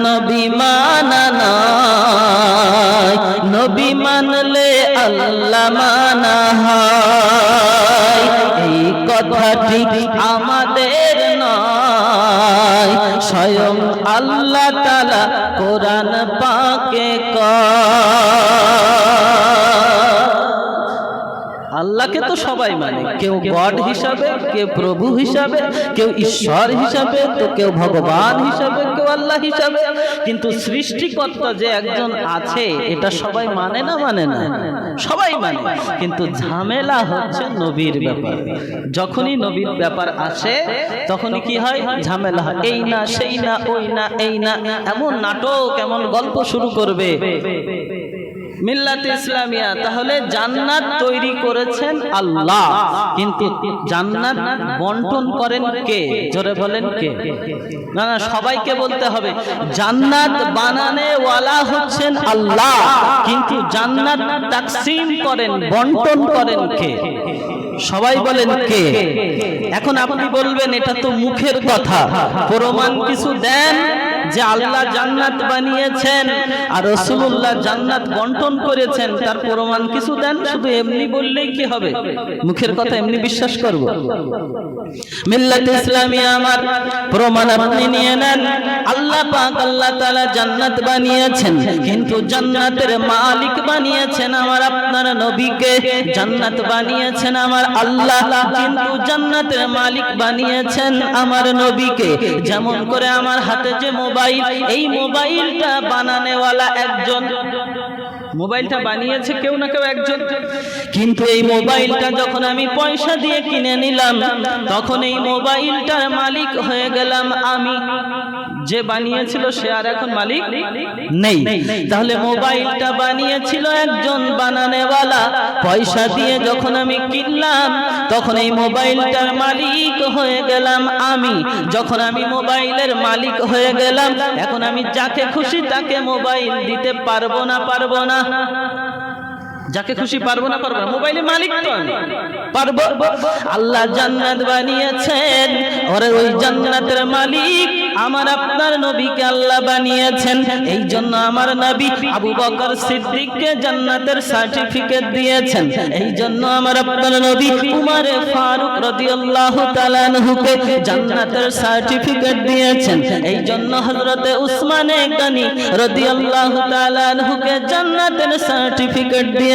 নবী মানা না, নবী মানলে আল্লাহ মানা হয়। এই কথাটি আমাদের নয়, স্বয়ং আল্লাহ তাআলা কোরআন পাকে আল্লাহকে তো সবাই মানে, কেউ গড হিসাবে, কেউ প্রভু হিসাবে, কেউ ঈশ্বর হিসাবে, তো কেউ ভগবান হিসাবে, কেউ আল্লাহ হিসাবে। কিন্তু সৃষ্টিকর্তা যে একজন আছে এটা সবাই মানে না? মানে না, সবাই মানে। কিন্তু ঝামেলা হচ্ছে নবীর ব্যাপার। যখনই নবীর ব্যাপার আসে তখনই কি হয়? ঝামেলা হয়। এই না, সেই না, ওই না, এই না, এমন নাটক, এমন গল্প শুরু করবে। মিল্লাত ইসলামিয়া তাহলে জান্নাত তৈরি করেছেন আল্লাহ, কিন্তু জান্নাত বন্টন করেন কে? জোরে বলেন কে? না না, সবাইকে বলতে হবে। জান্নাত বানানে ওয়ালা হচ্ছেন আল্লাহ, কিন্তু জান্নাত তাকসীম করেন, বন্টন করেন কে? সবাই বলেন কে? এখন আপনি বলবেন এটা তো মুখের কথা, প্রমাণ কিছু দেন যে আল্লাহ জান্নাত বানিয়েছেন আর রাসূলুল্লাহ জান্নাত বন্টন করেছেন, তার প্রমাণ কিছু দেন। শুধু এমনি বললেই কি হবে? মুখের কথা এমনি বিশ্বাস করব? মিল্লাত ইসলামিয়া আমার প্রমাণ আপনি নিয়ে নেন। আল্লাহ পাক, আল্লাহ তাআলা জান্নাত বানিয়েছেন, কিন্তু জান্নাতের মালিক বানিয়েছেন আমার আপনার নবীকে। জান্নাত বানিয়েছেন আমার আল্লাহ, কিন্তু জান্নাতের মালিক বানিয়েছেন আমার নবীকে। যেমন করে আমার হাতে যে মোবাইল, এই মোবাইলটা বানানেওয়ালা একজন, মোবাইলটা বানিয়েছে কেউ না কেউ একজন। কিন্তু এই মোবাইলটা যখন আমি পয়সা দিয়ে কিনে নিলাম, তখন এই মোবাইলটার মালিক হয়ে গেলাম আমি। যে বানিয়েছিল সে আর এখন মালিক নেই। তাহলে মোবাইলটা বানিয়েছিল একজন বানানেওয়ালা, পয়সা দিয়ে যখন আমি কিনলাম তখন এই মোবাইলটার মালিক হয়ে গেলাম আমি। যখন আমি মোবাইলের মালিক হয়ে গেলাম, এখন আমি যাকে খুশি তাকে মোবাইল দিতে পারবো না? পারবো না? যাকে খুশি পারবো না পারবো না, মোবাইলের মালিক তো আমি, পারবো। আল্লাহ জান্নাত বানিয়েছেন, ওরে ওই জান্নাতের মালিক আমার আপনার নবীকে আল্লাহ বানিয়েছেন। এই জন্য আমার নবী আবু বকর সিদ্দিককে জান্নাতের সার্টিফিকেট দিয়েছেন। এই জন্য আমার আপনার নবী উমর ফারুক রাদিয়াল্লাহু তাআলা আনহুকে জান্নাতের সার্টিফিকেট দিয়েছেন। এই জন্য হযরতে উসমানে গনি রাদিয়াল্লাহু তাআলা আনহুকে জান্নাতের সার্টিফিকেট দিয়েছেন।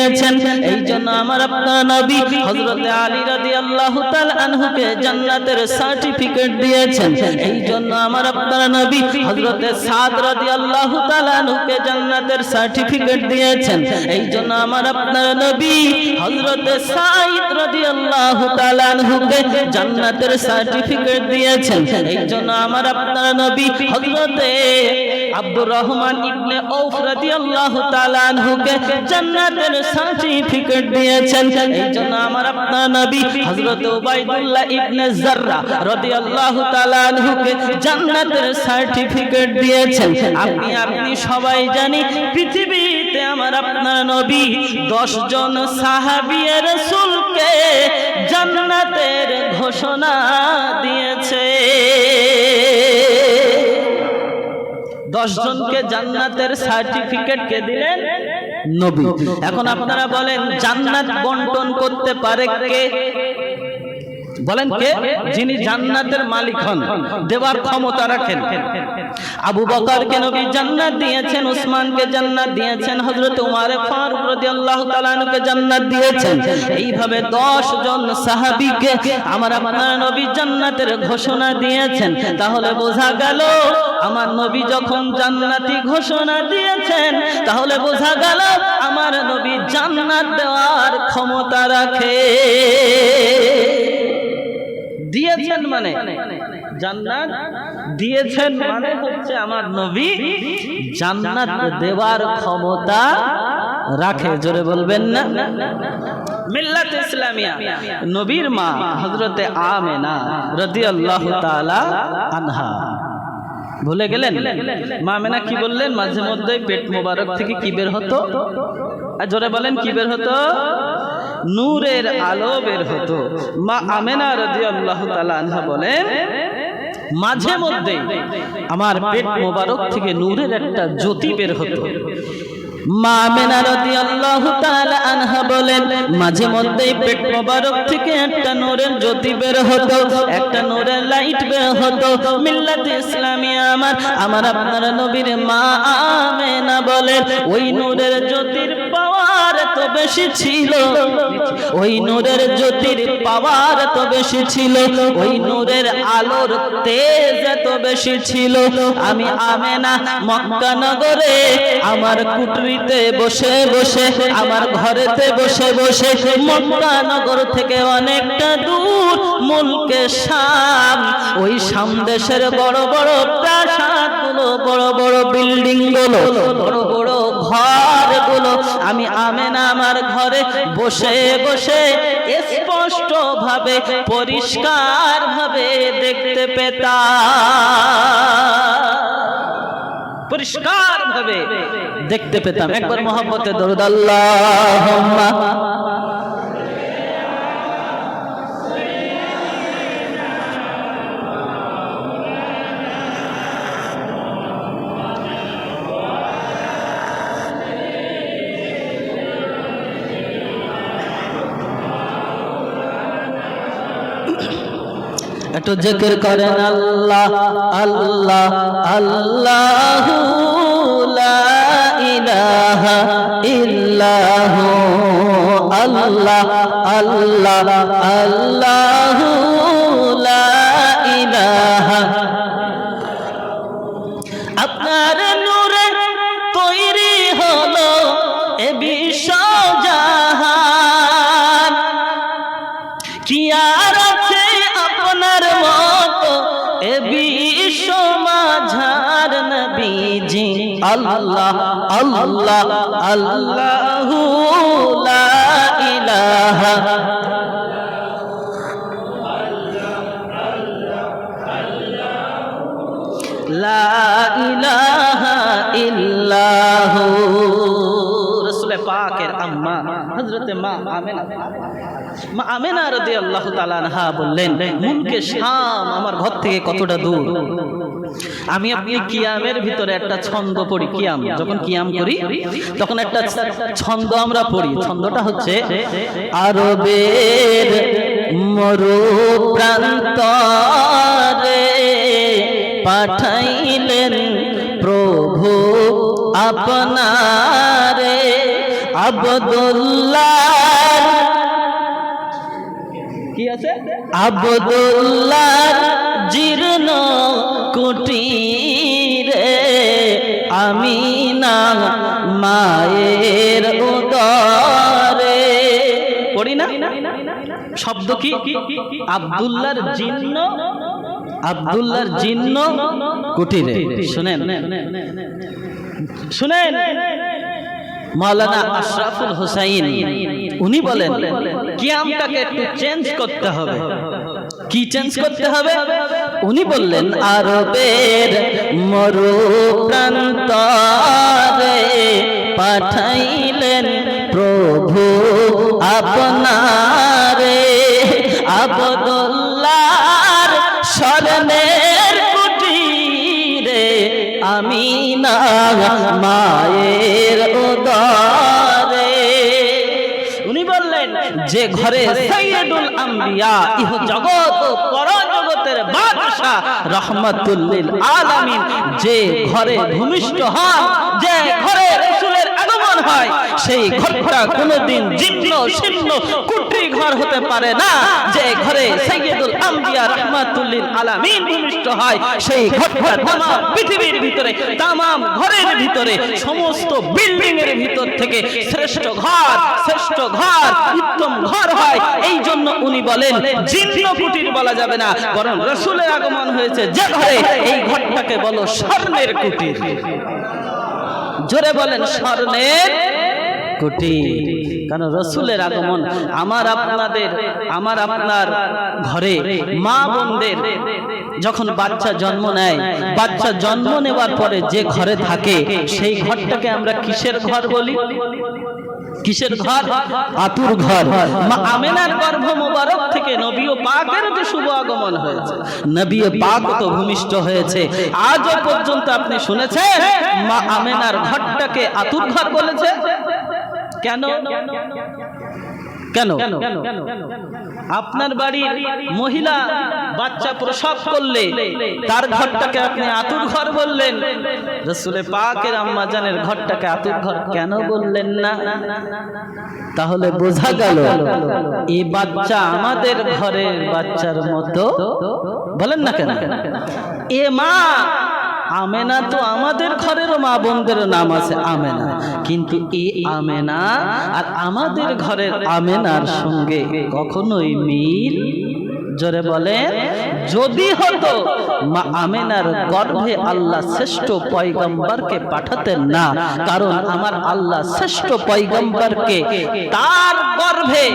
এই জন্য আমার আপনার নবী হযরতে আলী রাদিয়াল্লাহু তাআলা আনহুকে জান্নাতের সার্টিফিকেট দিয়েছেন। এই জন্য আমার আপনার নবী হযরতে সাদ রাদিয়াল্লাহু তাআলা আনহুকে জান্নাতের সার্টিফিকেট দিয়েছেন। এই জন্য আমার আপনার নবী হযরতে সাঈদ রাদিয়াল্লাহু তাআলা আনহুকে জান্নাতের সার্টিফিকেট দিয়েছেন। এই জন্য আমার আপনার নবী হযরতে আব্দুর রহমান ইবনে আউফ রাদিয়াল্লাহু তাআলা আনহুকে জান্নাতের সার্টিফিকেট দিয়েছেন। এই জন্য আমার আপনার নবী হযরত উবাইদুল্লাহ ইবনে যাররা রাদিয়াল্লাহু তাআলা আনহুকে জান্নাতের সার্টিফিকেট দিয়েছেন। আপনি সবাই জানি পৃথিবীতে আমার আপনার নবী 10 জন সাহাবীয়ে রাসূলকে জান্নাতের ঘোষণা দিয়েছে। 10 জনকে জান্নাতের সার্টিফিকেট কে দিলেন? নবী। এখন আপনারা বলেন জান্নাত বন্টন করতে পারে কে? বলেন কে? যিনি জান্নাতের মালিক হন, দেওয়ার ক্ষমতা রাখেন। আবু বকরকে নবী জান্নাত দিয়েছেন, উসমানকে জান্নাত দিয়েছেন, হযরত উমর ফারুক রাদিয়াল্লাহু তাআলা আনহুকে জান্নাত দিয়েছেন। এইভাবে 10 জন সাহাবীকে আমার আপনার নবী জান্নাতের ঘোষণা দিয়েছেন। তাহলে বোঝা গেল আমার নবী যখন জান্নাতি ঘোষণা দিয়েছেন, তাহলে বোঝা গেল আমার নবী জান্নাত দেওয়ার ক্ষমতা রাখে। দিয়েছেন মানে জান্নাত দিয়েছেন মানে হচ্ছে আমার নবী জান্নাত দেওয়ার ক্ষমতা রাখে। জোরে বলবেন না? মিল্লাত ইসলামিয়া নবীর মা হযরতে আমেনা রাদিয়াল্লাহু তাআলা আনহা, ভুলে গেলেন? মা আমেনা কি বললেন? মাঝে মধ্যে পেট মোবারক থেকে কি বের হতো? আর জোরে বলেন কি বের হতো? নূরের আলো বের হতো। মা আমেনা রাদিয়াল্লাহু তাআলা আনহা বলেন মাঝে মধ্যে আমার পেট মোবারক থেকে নূরের একটা জ্যোতি বের হতো। মা আমেনা রাদিয়াল্লাহু তাআলা আনহা বলেন মাঝে মধ্যেই পেট মোবারক থেকে একটা নূরের জ্যোতি বের হতো, একটা নূরের লাইট বের হতো। মিল্লাতে ইসলামিয়া আমার আপনার নবীর মা আমেনা বলেন ওই নূরের জ্যোতির পাওয়ার এত বেশি ছিল, ওই নূরের জ্যোতির পাওয়ার এত বেশি ছিল, ওই নূরের আলোর তেজ এত বেশি ছিল। আমি আমেনা মক্কা নগরে আমার কুটরিতে বসে বসে, আমার ঘরেতে বসে বসে, মক্কা নগর থেকে অনেকটা দূর মুলকে শাম, ওই শাম দেশের বড় বড় প্রাসাদ গুলো, বড় বড় বিল্ডিং গুলো, বড় বড় ঘর গুলো আমি আমেনা আমার ঘরে বসে বসে স্পষ্ট ভাবে পরিষ্কার ভাবে দেখতে পেতাম, পরিষ্কার ভাবে দেখতে পেতাম। একবার মোহাম্মতে দরুদ আল্লাহুম্মা একটু জিকির করেন আল্লাহ আল্লাহ আল্লাহু লা ইলাহা ইল্লাহু, আল্লাহ আল্লাহ আল্লাহু লা ইলাহা। আপনার নূরে তৈরি হলো এ বিশ্ব জাহান, কি আর আছে আপনার মতো এ বিশ্ব মাঝার নবীজি। আল্লাহ আল্লাহ আল্লাহু লা ইলাহা লা ইলাহা ইল্লাহু। রাসূল পাকের আম্মা হযরতে মা আমেনা রাদিয়াল্লাহু তাআলা আনহা বললেন, মুলকে শাম আমার ঘর থেকে কতটা দূর। আমি আপনি কিয়ামের ভিতরে একটা ছন্দ পড়ি, কিয়াম যখন কিয়াম করি তখন একটা ছন্দ আমরা পড়ি। ছন্দটা হচ্ছে, আরবের মরু প্রান্তরে পাঠাইলেন প্রভু আপনারে, আব্দুল্লাহ কি আছে, আব্দুল্লাহ জীর্ণ কুটিরে আমিনা মায়ের উদরে। পড়ি না শব্দ কি, আব্দুল্লাহর জীর্ণ কুটিরে। শুনেন শুনেন, মাওলানা আশরাফুল হুসাইন উনি বলেন কিয়ামটাকে একটু চেঞ্জ করতে হবে। কি চেঞ্জ করতে হবে? উনি বললেন, আরবের মরু প্রান্তরে পাঠাইলেন প্রভু আপনারে, আব্দুল্লাহর স্মরণের কুটিরে আমিনা মায়ের উদরে। উনি বললেন, যে ঘরে সাইয়্যিদুল আম্বিয়া ইহ জগৎ ও পরজগতের বাদশা রহমাতুল লিল আলামিন যে ঘরে ভূমিষ্ঠ হন, যে ঘরে রাসূলের আগমন হয়, সেই ঘরটা কোনোদিন জীর্ণ শীর্ণ কুটি ঘর হতে পারে না। যে ঘরে সাইয়্যিদুল আম্বিয়া রহমাতুল লিল আলামিন ভূমিষ্ঠ হয়, সেই ঘরটা तमाम পৃথিবীর ভিতরে, तमाम ঘরের ভিতরে, সমস্ত বিল্ডিং এর ভিতর থেকে শ্রেষ্ঠ ঘর উত্তম ঘর হয়। এই জন্য উনি বলেন জীর্ণ কুটির বলা যাবে না, বরং রাসূলের আগমন হয়েছে যে ঘরে, এই ঘরটাকে বলো স্বর্ণের কুটির। জোরে বলেন স্বর্ণের কুটির। কারণ রাসূলের আগমন আমার আপনার ঘরে মা বোনদের যখন বাচ্চা জন্ম নেয়, বাচ্চা জন্ম নেওয়ার পরে যে ঘরে থাকে সেই ঘরটাকে আমরা কিসের ঘর বলি? কিসের ঘর? আতুর ঘর। মা আমেনার গর্ভ মোবারক থেকে নবী পাকের যে শুভ আগমন হয়েছে, নবী পাক তো ভূমিষ্ঠ হয়েছে। আজও পর্যন্ত আপনি শুনেছেন মা আমেনার ঘরটাকে আতুর ঘর বলেছে? কেন? কেন? আপনার বাড়ির মহিলা বাচ্চা প্রসব করলে তার ঘরটাকে আপনি আতুর ঘর বললেন, রাসূলে পাকের আম্মা জানের ঘরটাকে আতুর ঘর কেন বললেন না? তাহলে বোঝা গেল এই বাচ্চা আমাদের ঘরের বাচ্চার মতো। বলেন না কেন? এ মা আমেনা তো আমাদের ঘরেরও মা বোনদের নাম আছে আমেনা, কিন্তু এই আমেনা আর আমাদের ঘরের আমেনার সঙ্গে কখনোই মিল, জোরে বলেন, যদি হতো মা আমেনার গর্ভে আল্লাহ শ্রেষ্ঠ পয়গম্বরকে পাঠাতেন না। কারণ আমার আল্লাহ শ্রেষ্ঠ পয়গম্বরকে তার গর্ভে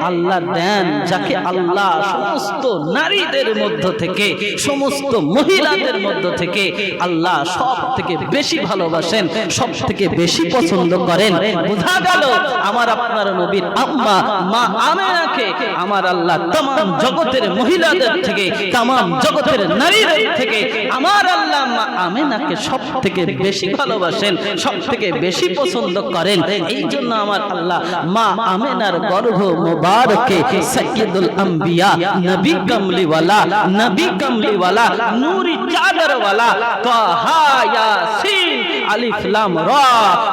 আল্লাহ দেন, যাকে আল্লাহ সমস্ত নারীদের মধ্য থেকে, সমস্ত মহিলাদের মধ্য থেকে আল্লাহ সব থেকে বেশি ভালোবাসেন, সব থেকে বেশি পছন্দ করেন। বোঝা গেল আমার আপনার নবীর আম্মা মা আমেনাকে আমার আল্লাহ तमाम জগতের মহিলাদের থেকে, तमाम জগতের নারীদের থেকে আমার আল্লাহ মা আমেনাকে সব থেকে বেশি ভালোবাসেন, সব থেকে বেশি পছন্দ করেন। এই জন্য আমার আল্লাহ মা আমেনার গর্ভ মোবারকে সাইয়্যিদুল আম্বিয়া, নবী কামলিওয়ালা, নবী কামলিওয়ালা, নূরি চাদরওয়ালা, তাহা ইয়াসিন আলিফ লাম রা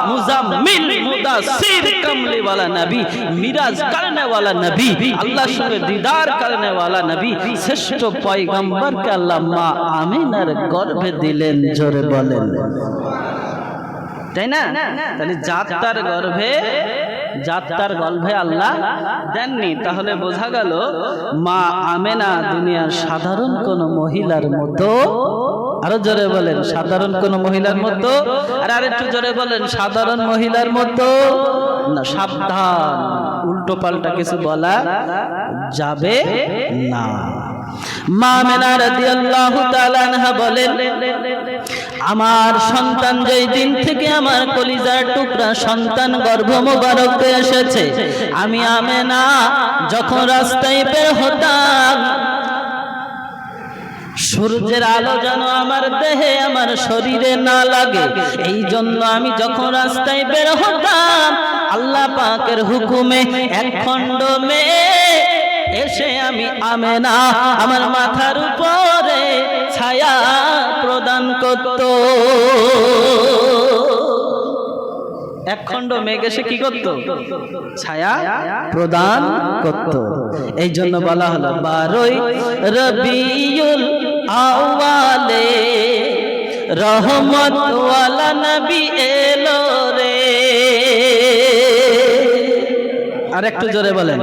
মুজাম্মিল মুদাসসির কামলিওয়ালা নবী, মিরাজ করনে वाला নবী, আল্লাহর সঙ্গে দিদার করনে वाला নবী, শ্রেষ্ঠ পয়গম্বরকে আল্লাহ মা আমিনার গর্ভে দিলেন। জোরে বলেন, তাই না? তাহলে যাত্রার গর্ভে আল্লাহ দেননি। তাহলে বোঝা গেল মা আমেনা দুনিয়ার সাধারণ কোন মহিলার মতো, আরো জোরে বলেন সাধারণ কোন মহিলার মতো, আর আরেকটু জোরে বলেন সাধারণ মহিলার মতো না। সাবধান, উল্টো পাল্টা কিছু বলা যাবে না। মা আমেনা রাদিয়াল্লাহু তাআলা আনহা বলেন, আমার সন্তান যেই দিন থেকে আমার কলিজার টুকরা সন্তান গর্ভ মোবারকে এসেছে, আমি আমেনা যখন রাস্তায় বের হতাম, সূর্যের আলো যেন আমার দেহে আমার শরীরে না লাগে, এই জন্য আমি যখন রাস্তায় বের হতাম আল্লাহ পাকের হুকুমে এক খণ্ড মেয়ে এসে আমি আমেনা আমার মাথার উপরে ছায়া প্রদান করত। এক খণ্ড মেঘ এসে কি করত? ছায়া প্রদান করত। এই জন্য বলা হলো 12 রবিউল আউয়ালে রহমত ওয়ালা নবী এলো রে। আর একটু জোরে বলেন,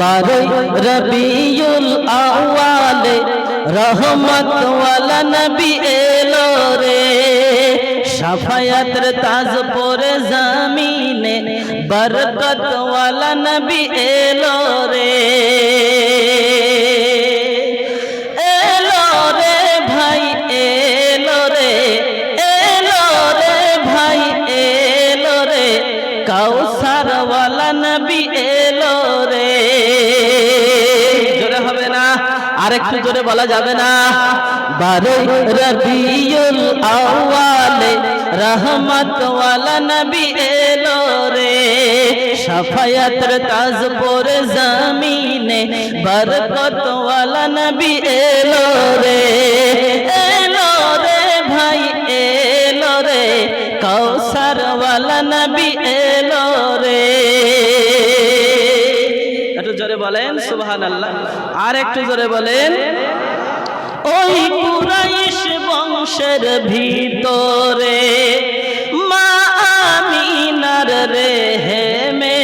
12 রবিউল আউয়ালে রহমত ওয়ালা নবী এলো রে। শাফায়াতের তাজ পরে জামিনে বরকত ওয়ালা নবী এলো রে। এলো রে ভাই এলো রে, এলো রে ভাই এলো রে, কাউসার ওয়ালা নবী এলো রে। জোরে হবে না? আরেকটু জোরে বলা যাবে না? 12 রবিউল আউয়ালে রহমত ওয়ালা নবী এলো রে। শাফায়াতের তাজ পরে জামিনে বরকত ওয়ালা নবী এলো রে। এলো রে ভাই এলো রে, কাউসার ওয়ালা নবী এলো রে। একটু জোরে বলেন সুবহানাল্লাহ। আর একটু জোরে বলেন। ওই কুরাইশ বংশের ভিতরে মা আমিনার রেহেমে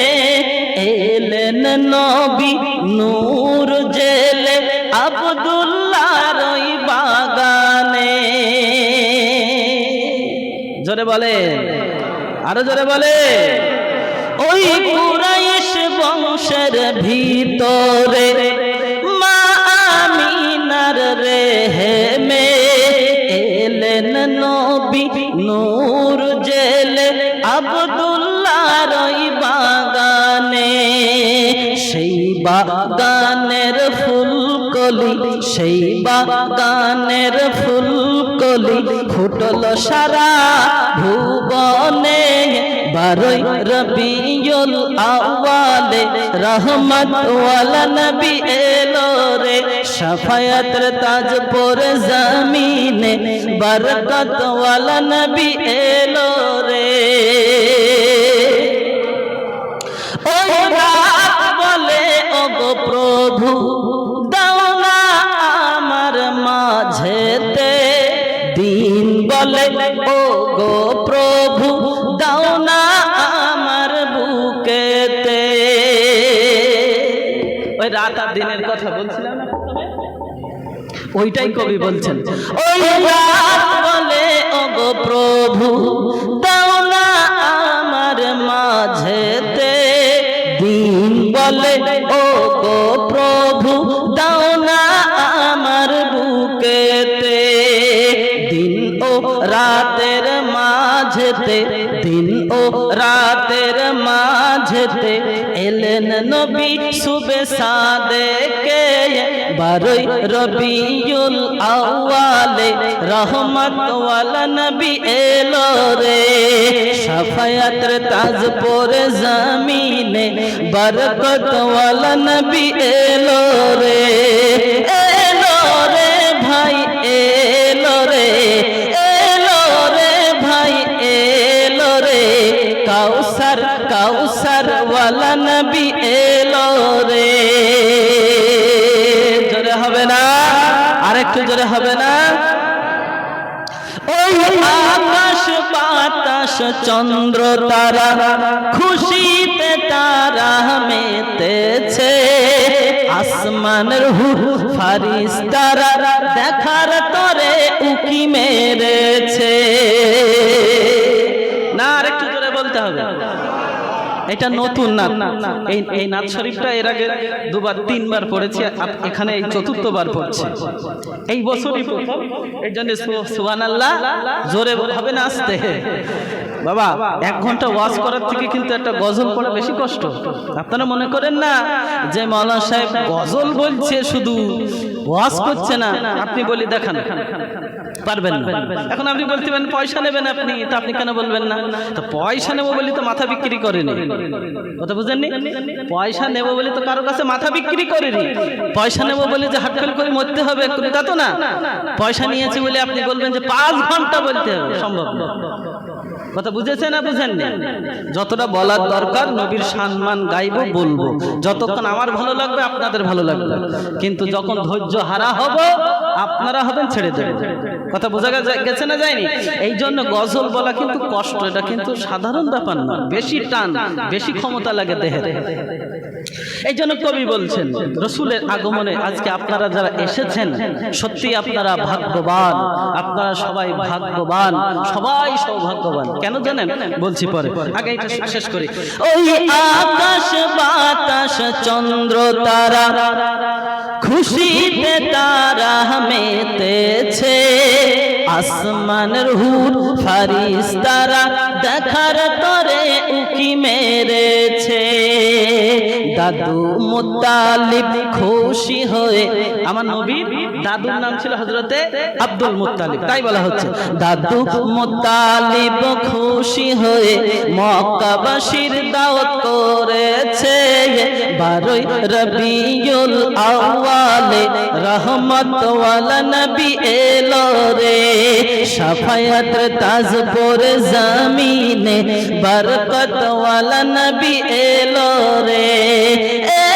এলেন নবী নূর জেলে আব্দুল্লাহর ওই বাগানে। জোরে বলে, আরো জোরে বলে। ওই কুরাইশ বংশের ভিতরে মা আমিনার রেহেমে এলেন নবী নূর জেলে আব্দুল্লাহর ওই বাগানে। সেই বাগানের ফুলকলি, সেই বাগানের ফুলকলি ফুটল সারা ভুবনে। 12 রবিউল আউয়ালে রহমত ওয়ালা নবী এলো রে। শাফায়াতের তাজ পরে জামিনে বরকত ওয়ালা নবী এলো রে। ওই রাত বলে ওগো প্রভু দাও না আমার মাঝেতে, দিন বলে ওগো প্রভু দাও না আমার বুকেতে। ওই রাত আর দিনের কথা বলছিলাম না, ওইটাই কবি বলছেন। ওই রাত বলে ওগো প্রভু দাও না আমার মাঝেতে, দিন বলে ওগো প্রভু দাও না আমার বুকেতে। দিন ও রাতের মাঝেতে, দিন ও রাতের মাঝেতে এলেন নবী সুবে সাদেকে। 12 রবিউল আউয়ালে রহমত ওয়ালা নবী এলো রে। শাফায়াতের তাজ পরে জামিনে বরকত ওয়ালা নবী এলো রে। এলো রে ভাই এলো রে, এলো রে ভাই এলো রে, কাউসার কাউসার ওয়ালা নবী এলো রে। জোরে হবে না? আরেকটু জোরে হবে না? ওই আকাশ বাতাস চন্দ্র তারা খুশিতে তারা মেতেছে, আসমানের ফারিস্তারা দেখার তরে উকি মেরেছে। না আরেকটু জোরে বলতে হবে। এটা নতুন নাত। এই নাত শরীফটা এর আগে দুবার তিনবার পড়েছি, এখানে এই চতুর্থবার পড়ছি, এই বছরই প্রথম। এই জন্য সুবহানাল্লাহ জোরে হবে না আস্তে? বাবা 1 ঘন্টা ওয়াজ করার থেকে কিন্তু একটা গজল পড়া বেশি কষ্ট। আপনারা মনে করেন না যে মাওলানা সাহেব গজল বলছে শুধু, ওয়াজ করছে না। আপনি বলি দেখান, পারবেন না। এখন আপনি বলতে পারেন পয়সা নেবেন আপনি, তো আপনি কেন বলবেন না? তো পয়সা নেবো বলি তো মাথা বিক্রি করেনি, কথা বুঝেননি? পয়সা নেবো বলি তো কারো কাছে মাথা বিক্রি করেনি। পয়সা নেবো বলে যে হাটফেল করে মরতে হবে তা তো না। পয়সা নিয়েছি বলে আপনি বলবেন যে 5 ঘন্টা বলতে হবে, সম্ভব না। কথা বুঝেছেন না বুঝেননি? যতটা বলার দরকার নবীর সম্মান গাইবো বলবো, যতক্ষণ আমার ভালো লাগবে আপনাদের ভালো লাগবে। কিন্তু যখন ধৈর্য হারা হব আপনারা হবেন ছেড়ে দেবেন। কথা বোঝা গেছে না যায়নি? এই জন্য গজল বলা কিন্তু কষ্ট, এটা কিন্তু সাধারণ ব্যাপার না, বেশি টান, বেশি ক্ষমতা লাগে দেহের। এই জন্য কবি বলছেন রসুলের আগমনে আজকে আপনারা যারা এসেছেন সত্যি আপনারা ভাগ্যবান, আপনারা সবাই ভাগ্যবান, সবাই সৌভাগ্যবান। কেন জানেন? বলছি পরে, আগে এটা শেষ করি। ওই আকাশ বাতাস চন্দ্র তারা খুশিতে তারা মেতেছে, আসমানের হুর ফারিস্তারা দেখার তরে উকি মেরেছে। দাদু মুত্তালিব খুশি হয়ে, আমার নবীর দাদুর নাম ছিল হযরতে আব্দুল মুত্তালিব, তাই বলা হচ্ছে দাদু মুত্তালিব খুশি হয়ে মক্কাবাসীর দাওয়াত করেছে। 12 রবিউল আউয়ালে রহমত ওয়ালা নবী এলো রে, শাফায়াত তাজ পরে জমিনে বরকত ওয়ালা নবী এলো রে।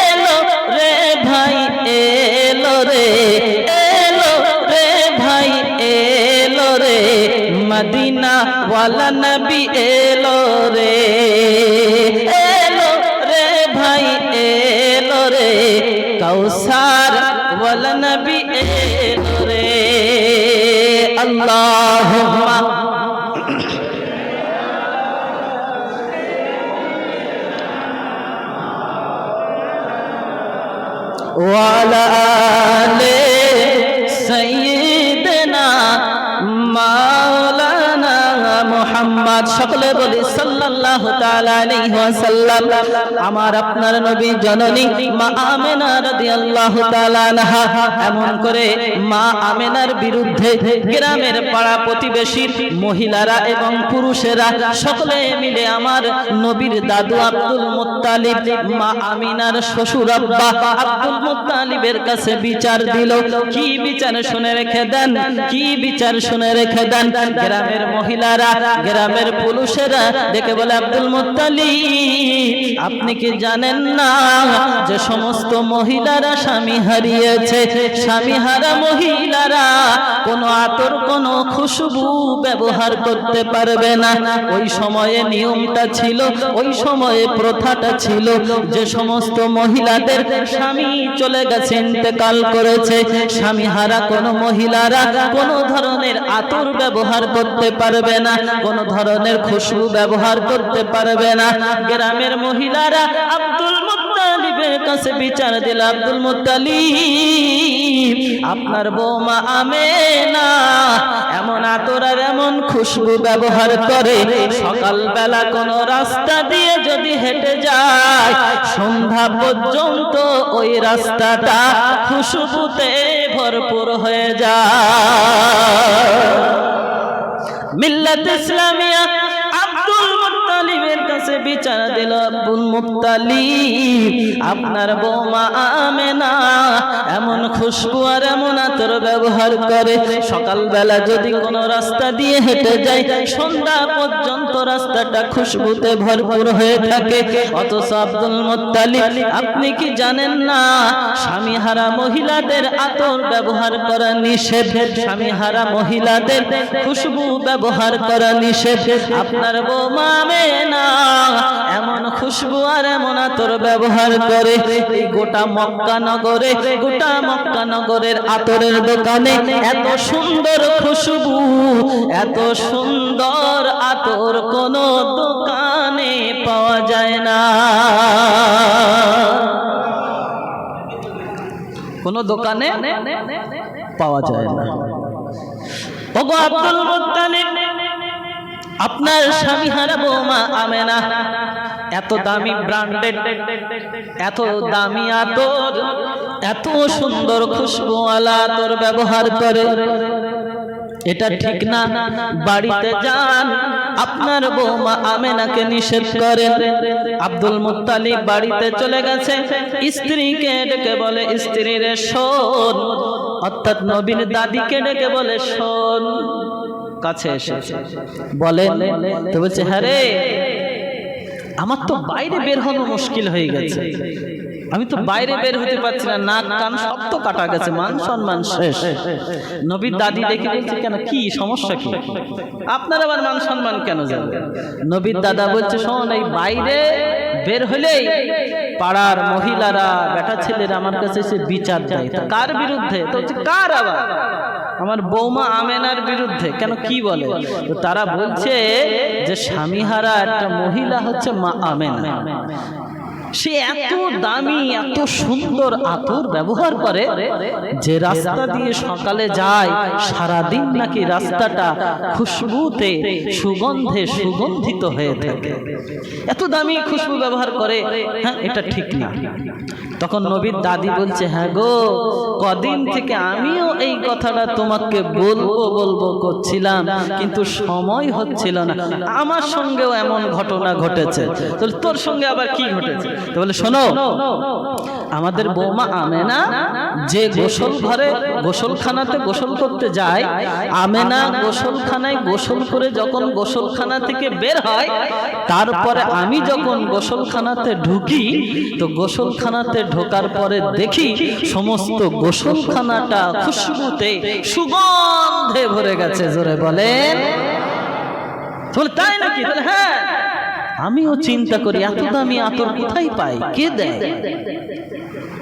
এলো রে ভাই এলো রে, এলো রে ভাই এলো রে, মদিনা ওয়ালা নবী এলো রে। এলো রে ভাই এলো রে, কাউসার ওয়ালা নবী এলো রে। আল্লাহুম্মা ওয়ালা আলে সাইয়্যিদিনা মাওলানা মুহাম্মদ। সকলে বলি সাল্লাল্লাহু তাআলা আলাইহি ওয়াসাল্লাম। আমার আপনার নবী জননী মা আমেনা রাদিয়াল্লাহু তাআলা আনহা এমন করে মা আমেনার বিরুদ্ধে গ্রামের পাড়া প্রতিবেশীর মহিলারা এবং পুরুষেরা সকলে মিলে আমার নবীর দাদু আব্দুল মুত্তালিব মা আমিনার শ্বশুর আব্বা আব্দুল মুত্তালিবের কাছে বিচার দিল। কি বিচার শুনে রেখে দেন, কি বিচার শুনে রেখে দেন। গ্রামের মহিলারা, গ্রামের পুরুষেরা দেখে বলে, আব্দুল মুত্তালিব আপনি কি জানেন না যে সমস্ত মহিলারা স্বামী হারিয়েছে, স্বামী হারা মহিলারা কোনো আতর কোনো খুশবু ব্যবহার করতে পারবে না। ওই সময়ে নিয়মটা ছিল, ওই সময়ে প্রথাটা ছিল যে সমস্ত মহিলাদের স্বামী চলে গেছে, ইন্তেকাল করেছে, স্বামী হারা কোনো মহিলারা কোনো ধরনের আতর ব্যবহার করতে পারবে না, কোনো ধরনের খুশবু ব্যবহার করতে পারবে না। গ্রামের মহিলারা আব্দুল মুত্তালিবের কাছে বিচার দিল, আব্দুল মুত্তালিব আপনার বৌমা আমেনা এমন আতর আর এমন খুশবু ব্যবহার করে, সকালবেলা কোনো রাস্তা দিয়ে যদি হেঁটে যায় সন্ধ্যা পর্যন্ত ওই রাস্তাটা খুশবুতে ভরপুর হয়ে যায়। মিল্লাত ইসলামিয়া আব্দুল মুত্তালিবের কাছে বিচার দিল, আব্দুল মুত্তালিব আপনার বৌমা আমেনা এমন খুশবু আর এমন আতর ব্যবহার করে, সকালবেলা যদি কোনো রাস্তা দিয়ে হেঁটে যায় সন্ধ্যা পর্যন্ত রাস্তাটা খুশবুতে ভরপুর হয়ে থাকে। অথচ আব্দুল মুত্তালিব আপনি কি জানেন না স্বামী হারা মহিলাদের আতর ব্যবহার করা নিষেধ, স্বামী হারা মহিলাদের খুশবু ব্যবহার করা নিষেধ। আপনার বৌমা আমেনা এমন খুশবু আর এমন আতর ব্যবহার করে এই গোটা মক্কা নগরের আতরের দোকানে এত সুন্দর খুশবু, এত সুন্দর আতর কোন দোকানে পাওয়া যায় না, কোন দোকানে পাওয়া যায় না। ওগো আব্দুল মুত্তালিব, আপনার স্বামী হারা বৌমা আমেনা এত দামি ব্র্যান্ডেড, এত দামি আতর, এত সুন্দর খুশবুওয়ালা আতর ব্যবহার করে, এটা ঠিক না। বাড়িতে যান, আপনার বৌমা আমেনাকে নিষেধ করেন। আব্দুল মুত্তালিব বাড়িতে চলে গেছে, স্ত্রীকে ডেকে বলে, স্ত্রী রে শোন, অর্থাৎ নবীর দাদিকে ডেকে বলে শোন, কাছে এসে বলেন তো, বলছে হ্যাঁ রে, আমার তো বাইরে বের হওয়া মুশকিল হয়ে গেছে, আমি তো বাইরে বের হতে পারছি না, নাক কান সব তো কাটা গেছে, মান সম্মান শেষ। নবীর দাদি দেখে বলছে কেন, কি সমস্যা কি, আপনার আবার মান সম্মান কেন যাবে? নবীর দাদা বলছে শোন, এই বাইরে বের হলেই পাড়ার মহিলারা, বেটা ছেলেরা আমার কাছে এসে বিচার দেয়। তো কার বিরুদ্ধে? তো কার? আবার আমার বৌমা আমেনার বিরুদ্ধে। কেন, কি বলে? তো তারা বলছে যে স্বামীহারা একটা মহিলা হচ্ছে মা আমেনা, সে এত দামি এত সুন্দর আতর ব্যবহার করে যে রাস্তা দিয়ে সকালে যায়, সারাদিন নাকি রাস্তাটা খুশবুতে সুগন্ধে সুগন্ধিত হয়ে থাকে, এত দামি খুশবু ব্যবহার করে। হ্যাঁ, এটা ঠিক না। তখন নবীর দাদি বলছে হ্যাঁ গো, কদিন থেকে আমিও এই কথাটা তোমাকে বলবো করছিলাম, কিন্তু সময় হচ্ছিল না। আমার সঙ্গেও এমন ঘটনা ঘটেছে। তোর সঙ্গে আবার কি ঘটেছে? তো বলে শোনো, আমাদের বৌমা আমেনা যে গোসল ঘরে গোসলখানাতে গোসল করতে যায়, আমেনা গোসলখানায় গোসল করে যখন গোসলখানা থেকে বের হয়, তারপরে আমি যখন গোসলখানাতে ঢুকি, তো গোসলখানাতে ঢোকার পরে দেখি সমস্ত গোসলখানাটা খুশবুতে সুগন্ধে ভরে গেছে। জোরে বলেন। তাই নাকি? হ্যাঁ, আমিও চিন্তা করি এত দামি আতর কোথায় পাই, কে দেয়?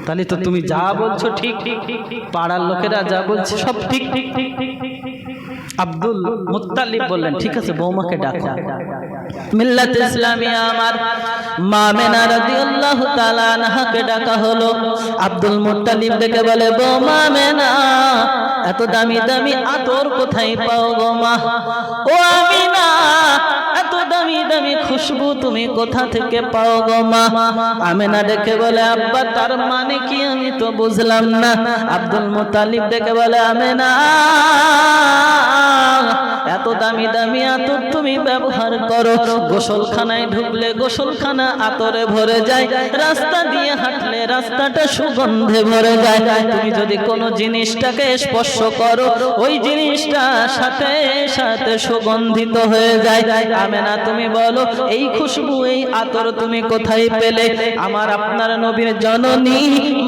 তাহলে তো তুমি যা বলছো ঠিক, পাড়ার লোকেরা যা বলছে সব ঠিক। আব্দুল মুত্তালিব বললেন ঠিক আছে, বৌমাকে ডাকো। মিল্লাত ইসলামিয়া আমার মা আমেনা রাদিয়াল্লাহু তাআলা আনহাকে ডাকা হলো। আব্দুল মুত্তালিব ডেকে বলে, বৌমা আমেনা, এত দামি দামি আতর কোথায় পাও গো মা? ও আমিনা, এত দামি দামি খুশবু তুমি কোথা থেকে পাও গো মা? আমেনা ডেকে বলে, আব্বা তার মানে কি আমি তো বুঝলাম না। আব্দুল মুত্তালিব ডেকে বলে, আমেনা, এত দামি দামি আতর তুমি ব্যবহার করো, গোসলখানায় ঢুকলে গোসলখানা আতরে ভরে যায়, রাস্তা দিয়ে হাঁটলে রাস্তাটা সুগন্ধে ভরে যায়, তুমি যদি কোনো জিনিসটাকে স্পর্শ করো ওই জিনিসটা সাথে সাথে সুগন্ধিত হয়ে যায়। আমেনা তুমি বলো, এই খুশবু এই আতর তুমি কোথায় পেলে? আমার আপনার নবীর জননী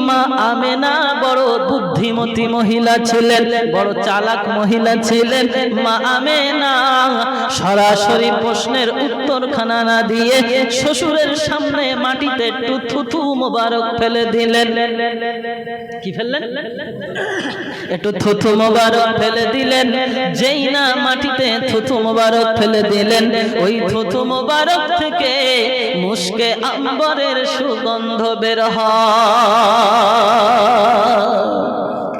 মা আমেনা বড় বুদ্ধিমতী মহিলা ছিলেন, বড় চালাক মহিলা ছিলেন। মা আমেনা সরাসরি প্রশ্নের উত্তরখানা না দিয়ে শ্বশুরের সামনে মাটিতে একটু থুথু মোবারক ফেলে দিলেন। কি ফেললেন? একটু থুথু মোবারক ফেলে দিলেন। যেই না মাটিতে থুথু মোবারক ফেলে দিলেন, ওই থুথু মোবারক থেকে মুশকে আম্বরের সুগন্ধ বের হয়।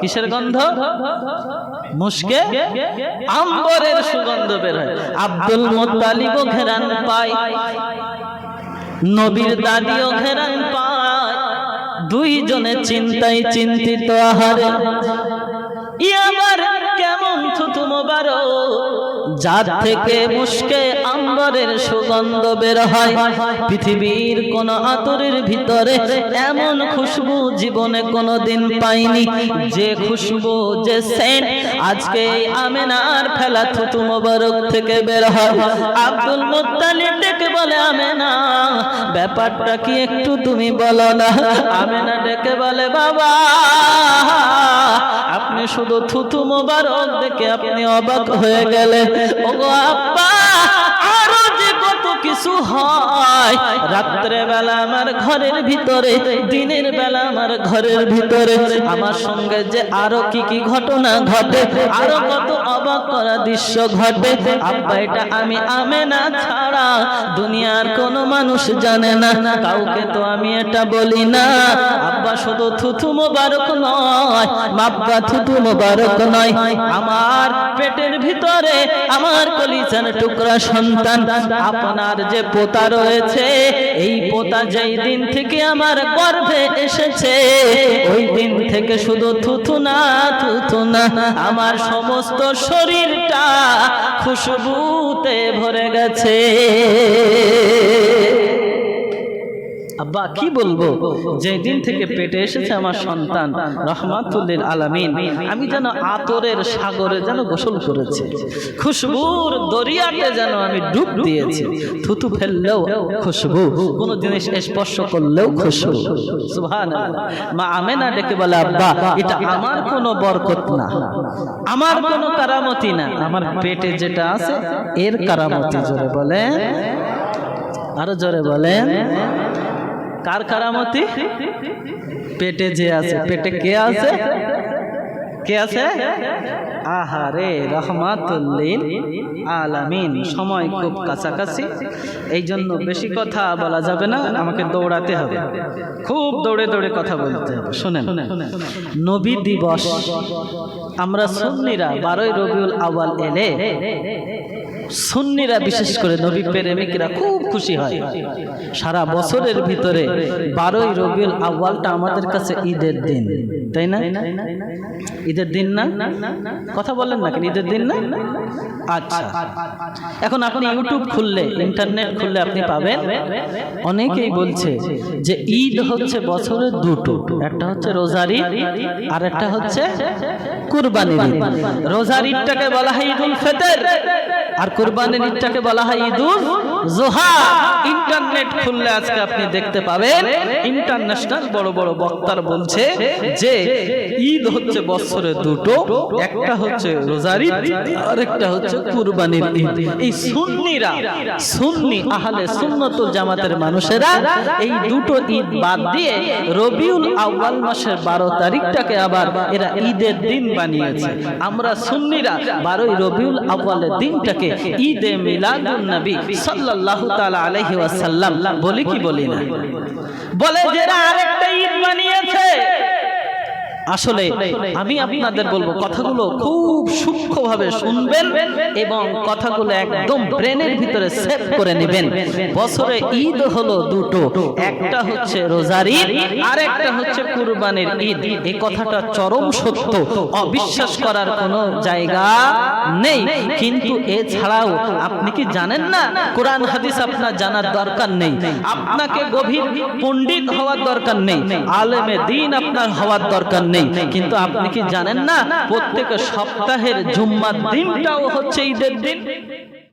কিসের গন্ধ? মুশকে আম্বরের সুগন্ধ বের হয়। আব্দুল মুত্তালিবও ঘেরান পায়, নবীর দাদিও ঘেরান পায়, দুইজনে চিন্তায় চিন্তিত। আহারে, আবার কেমন থুতু মোবারক, যার থেকে মুশকে আম্বরের সুগন্ধ বের হয়। পৃথিবীর কোন আতরের ভিতরে এমন খুশবু জীবনে কোনোদিন পাইনি, যে খুশবু যে সেন্ট আজকে আমেনার ফেলা থুতু মোবারক থেকে বের হয়। আব্দুল মুত্তালিব ডেকে বলে, আমেনা, ব্যাপারটা কি একটু তুমি বলো না? আমেনা ডেকে বলে, বাবা, আপনি শুধু থুতু মোবারক দেখে আপনি অবাক হয়ে গেলেন। ওগো আব্বা, আরো যে কত কিছু কিছু হয়, রাত্রে বেলা আমার ঘরের ভিতরে, দিনের বেলা আমার ঘরের ভিতরে আমার সঙ্গে যে আরো কি কি ঘটনা ঘটে, আরো কত অবাক করা দৃশ্য ঘটে, আব্বা এটা আমি আমেনা ছাড়া দুনিয়ার কোনো মানুষ জানে না, কাউকে তো আমি এটা বলি না। আব্বা শুধু থুথু মোবারক নয়, আব্বা থুথু মোবারক নয়, আমার পেটের ভিতরে আমার কলিজার টুকরা সন্তান আপনার যে পোতা রয়েছে, এই পোতা যেই দিন থেকে আমার গর্ভে এসেছে ওই দিন থেকে শুধু থুথু না আমার সমস্ত শরীরটা খুশবুতে ভরে গেছে। আব্বা কি বলবো, যেদিন থেকে পেটে এসেছে আমার সন্তান রহমাতুল লিল আলামিন, আমি যেন আতরের সাগরে যেন গোসল করেছি, খুশবুর দরিয়াতে যেন আমি ডুব দিয়েছি। থুতু ফেললেও খুশবু, কোন জিনিস স্পর্শ করলেও খুশবু। সুবহানাল্লাহ। মা আমেনা ডেকে বলে, আব্বা এটা আমার কোনো বরকত না, আমার কোনো কারামতি না, আমার পেটে যেটা আছে এর কারামতি। জোরে বলেন, আরো জোরে বলেন। কার কারামতি? পেটে যে আছে। পেটে কে আছে? কে আছে? আহারে রহমাতুল লিল আলামিন। সময় খুব কাছাকাছি, এই জন্য বেশি কথা বলা যাবে না, আমাকে দৌড়াতে হবে, খুব দৌড়ে দৌড়ে কথা বলতে হবে। শুনেন, নবী দিবস আমরা সুন্নিরা 12ই রবিউল আউয়াল এলে সুন্নিরা বিশেষ করে নবী প্রেমিকরা খুব খুশি হয়। সারা বছরের ভিতরে 12ই রবিউল আউয়ালটা আমাদের কাছে ঈদের দিন, তাই না? ঈদের দিন না? কথা বলেন না কেন? ঈদের দিন না? আচ্ছা, এখন আপনি ইউটিউব খুললে, ইন্টারনেট খুললে আপনি পাবেন অনেকেই বলছে যে ঈদ হচ্ছে বছরের দুটো, একটা হচ্ছে রোজার ঈদ আর একটা হচ্ছে কুরবানির ঈদ। রোজার ঈদটাকে বলা হয় ঈদুল ফিতর আর কুরবানির ঈদটাকে বলা হয় ঈদুল জুহা। ইন্টারনেট খুললে আজকে আপনি দেখতে পাবেন ইন্টারন্যাশনাল বড় বড় বক্তারা বলছে যে ঈদ হচ্ছে বছরে দুটো, একটা হচ্ছে রোজার ঈদ আর একটা হচ্ছে কুরবানির ঈদ। এই সুন্নিরা, সুন্নি আহলে সুন্নতুল জামাতের মানুষেরা এই দুটো ঈদ বাদ দিয়ে রবিউল আউয়াল মাসের 12 তারিখটাকে আবার এরা ঈদের দিন বানিয়েছে। আমরা সুন্নিরা 12ই রবিউল আউয়ালের দিনটাকে ঈদে মিলাদুন নবী সাল্লাল্লাহু তাআলা আলাইহি ওয়াসাল্লাম বলি কি বলি না? বলে যারা আরেকটা ঈদ বানিয়েছে। আসলে আমি আপনাদের বলবো কথাগুলো খুব সূক্ষ্মভাবে শুনবেন এবং কথাগুলো একদম ব্রেনের ভিতরে সেভ করে নেবেন। বছরে ঈদ হলো দুটো, একটা হচ্ছে রোজার ঈদ আর একটা হচ্ছে কুরবানির ঈদ। এই কথাটা চরম সত্য, অবিশ্বাস করার কোনো জায়গা নেই। কিন্তু এছাড়াও আপনি কি জানেন না, কোরআন হাদিস আপনার জানার দরকার নেই, আপনাকে গভীর পণ্ডিত হওয়ার দরকার নেই, আলেমে দ্বীন আপনার হওয়ার দরকার নেই, কিন্তু আপনি কি জানেন না প্রত্যেক সপ্তাহের জুম্মার দিনটাও হচ্ছে ঈদের দিন?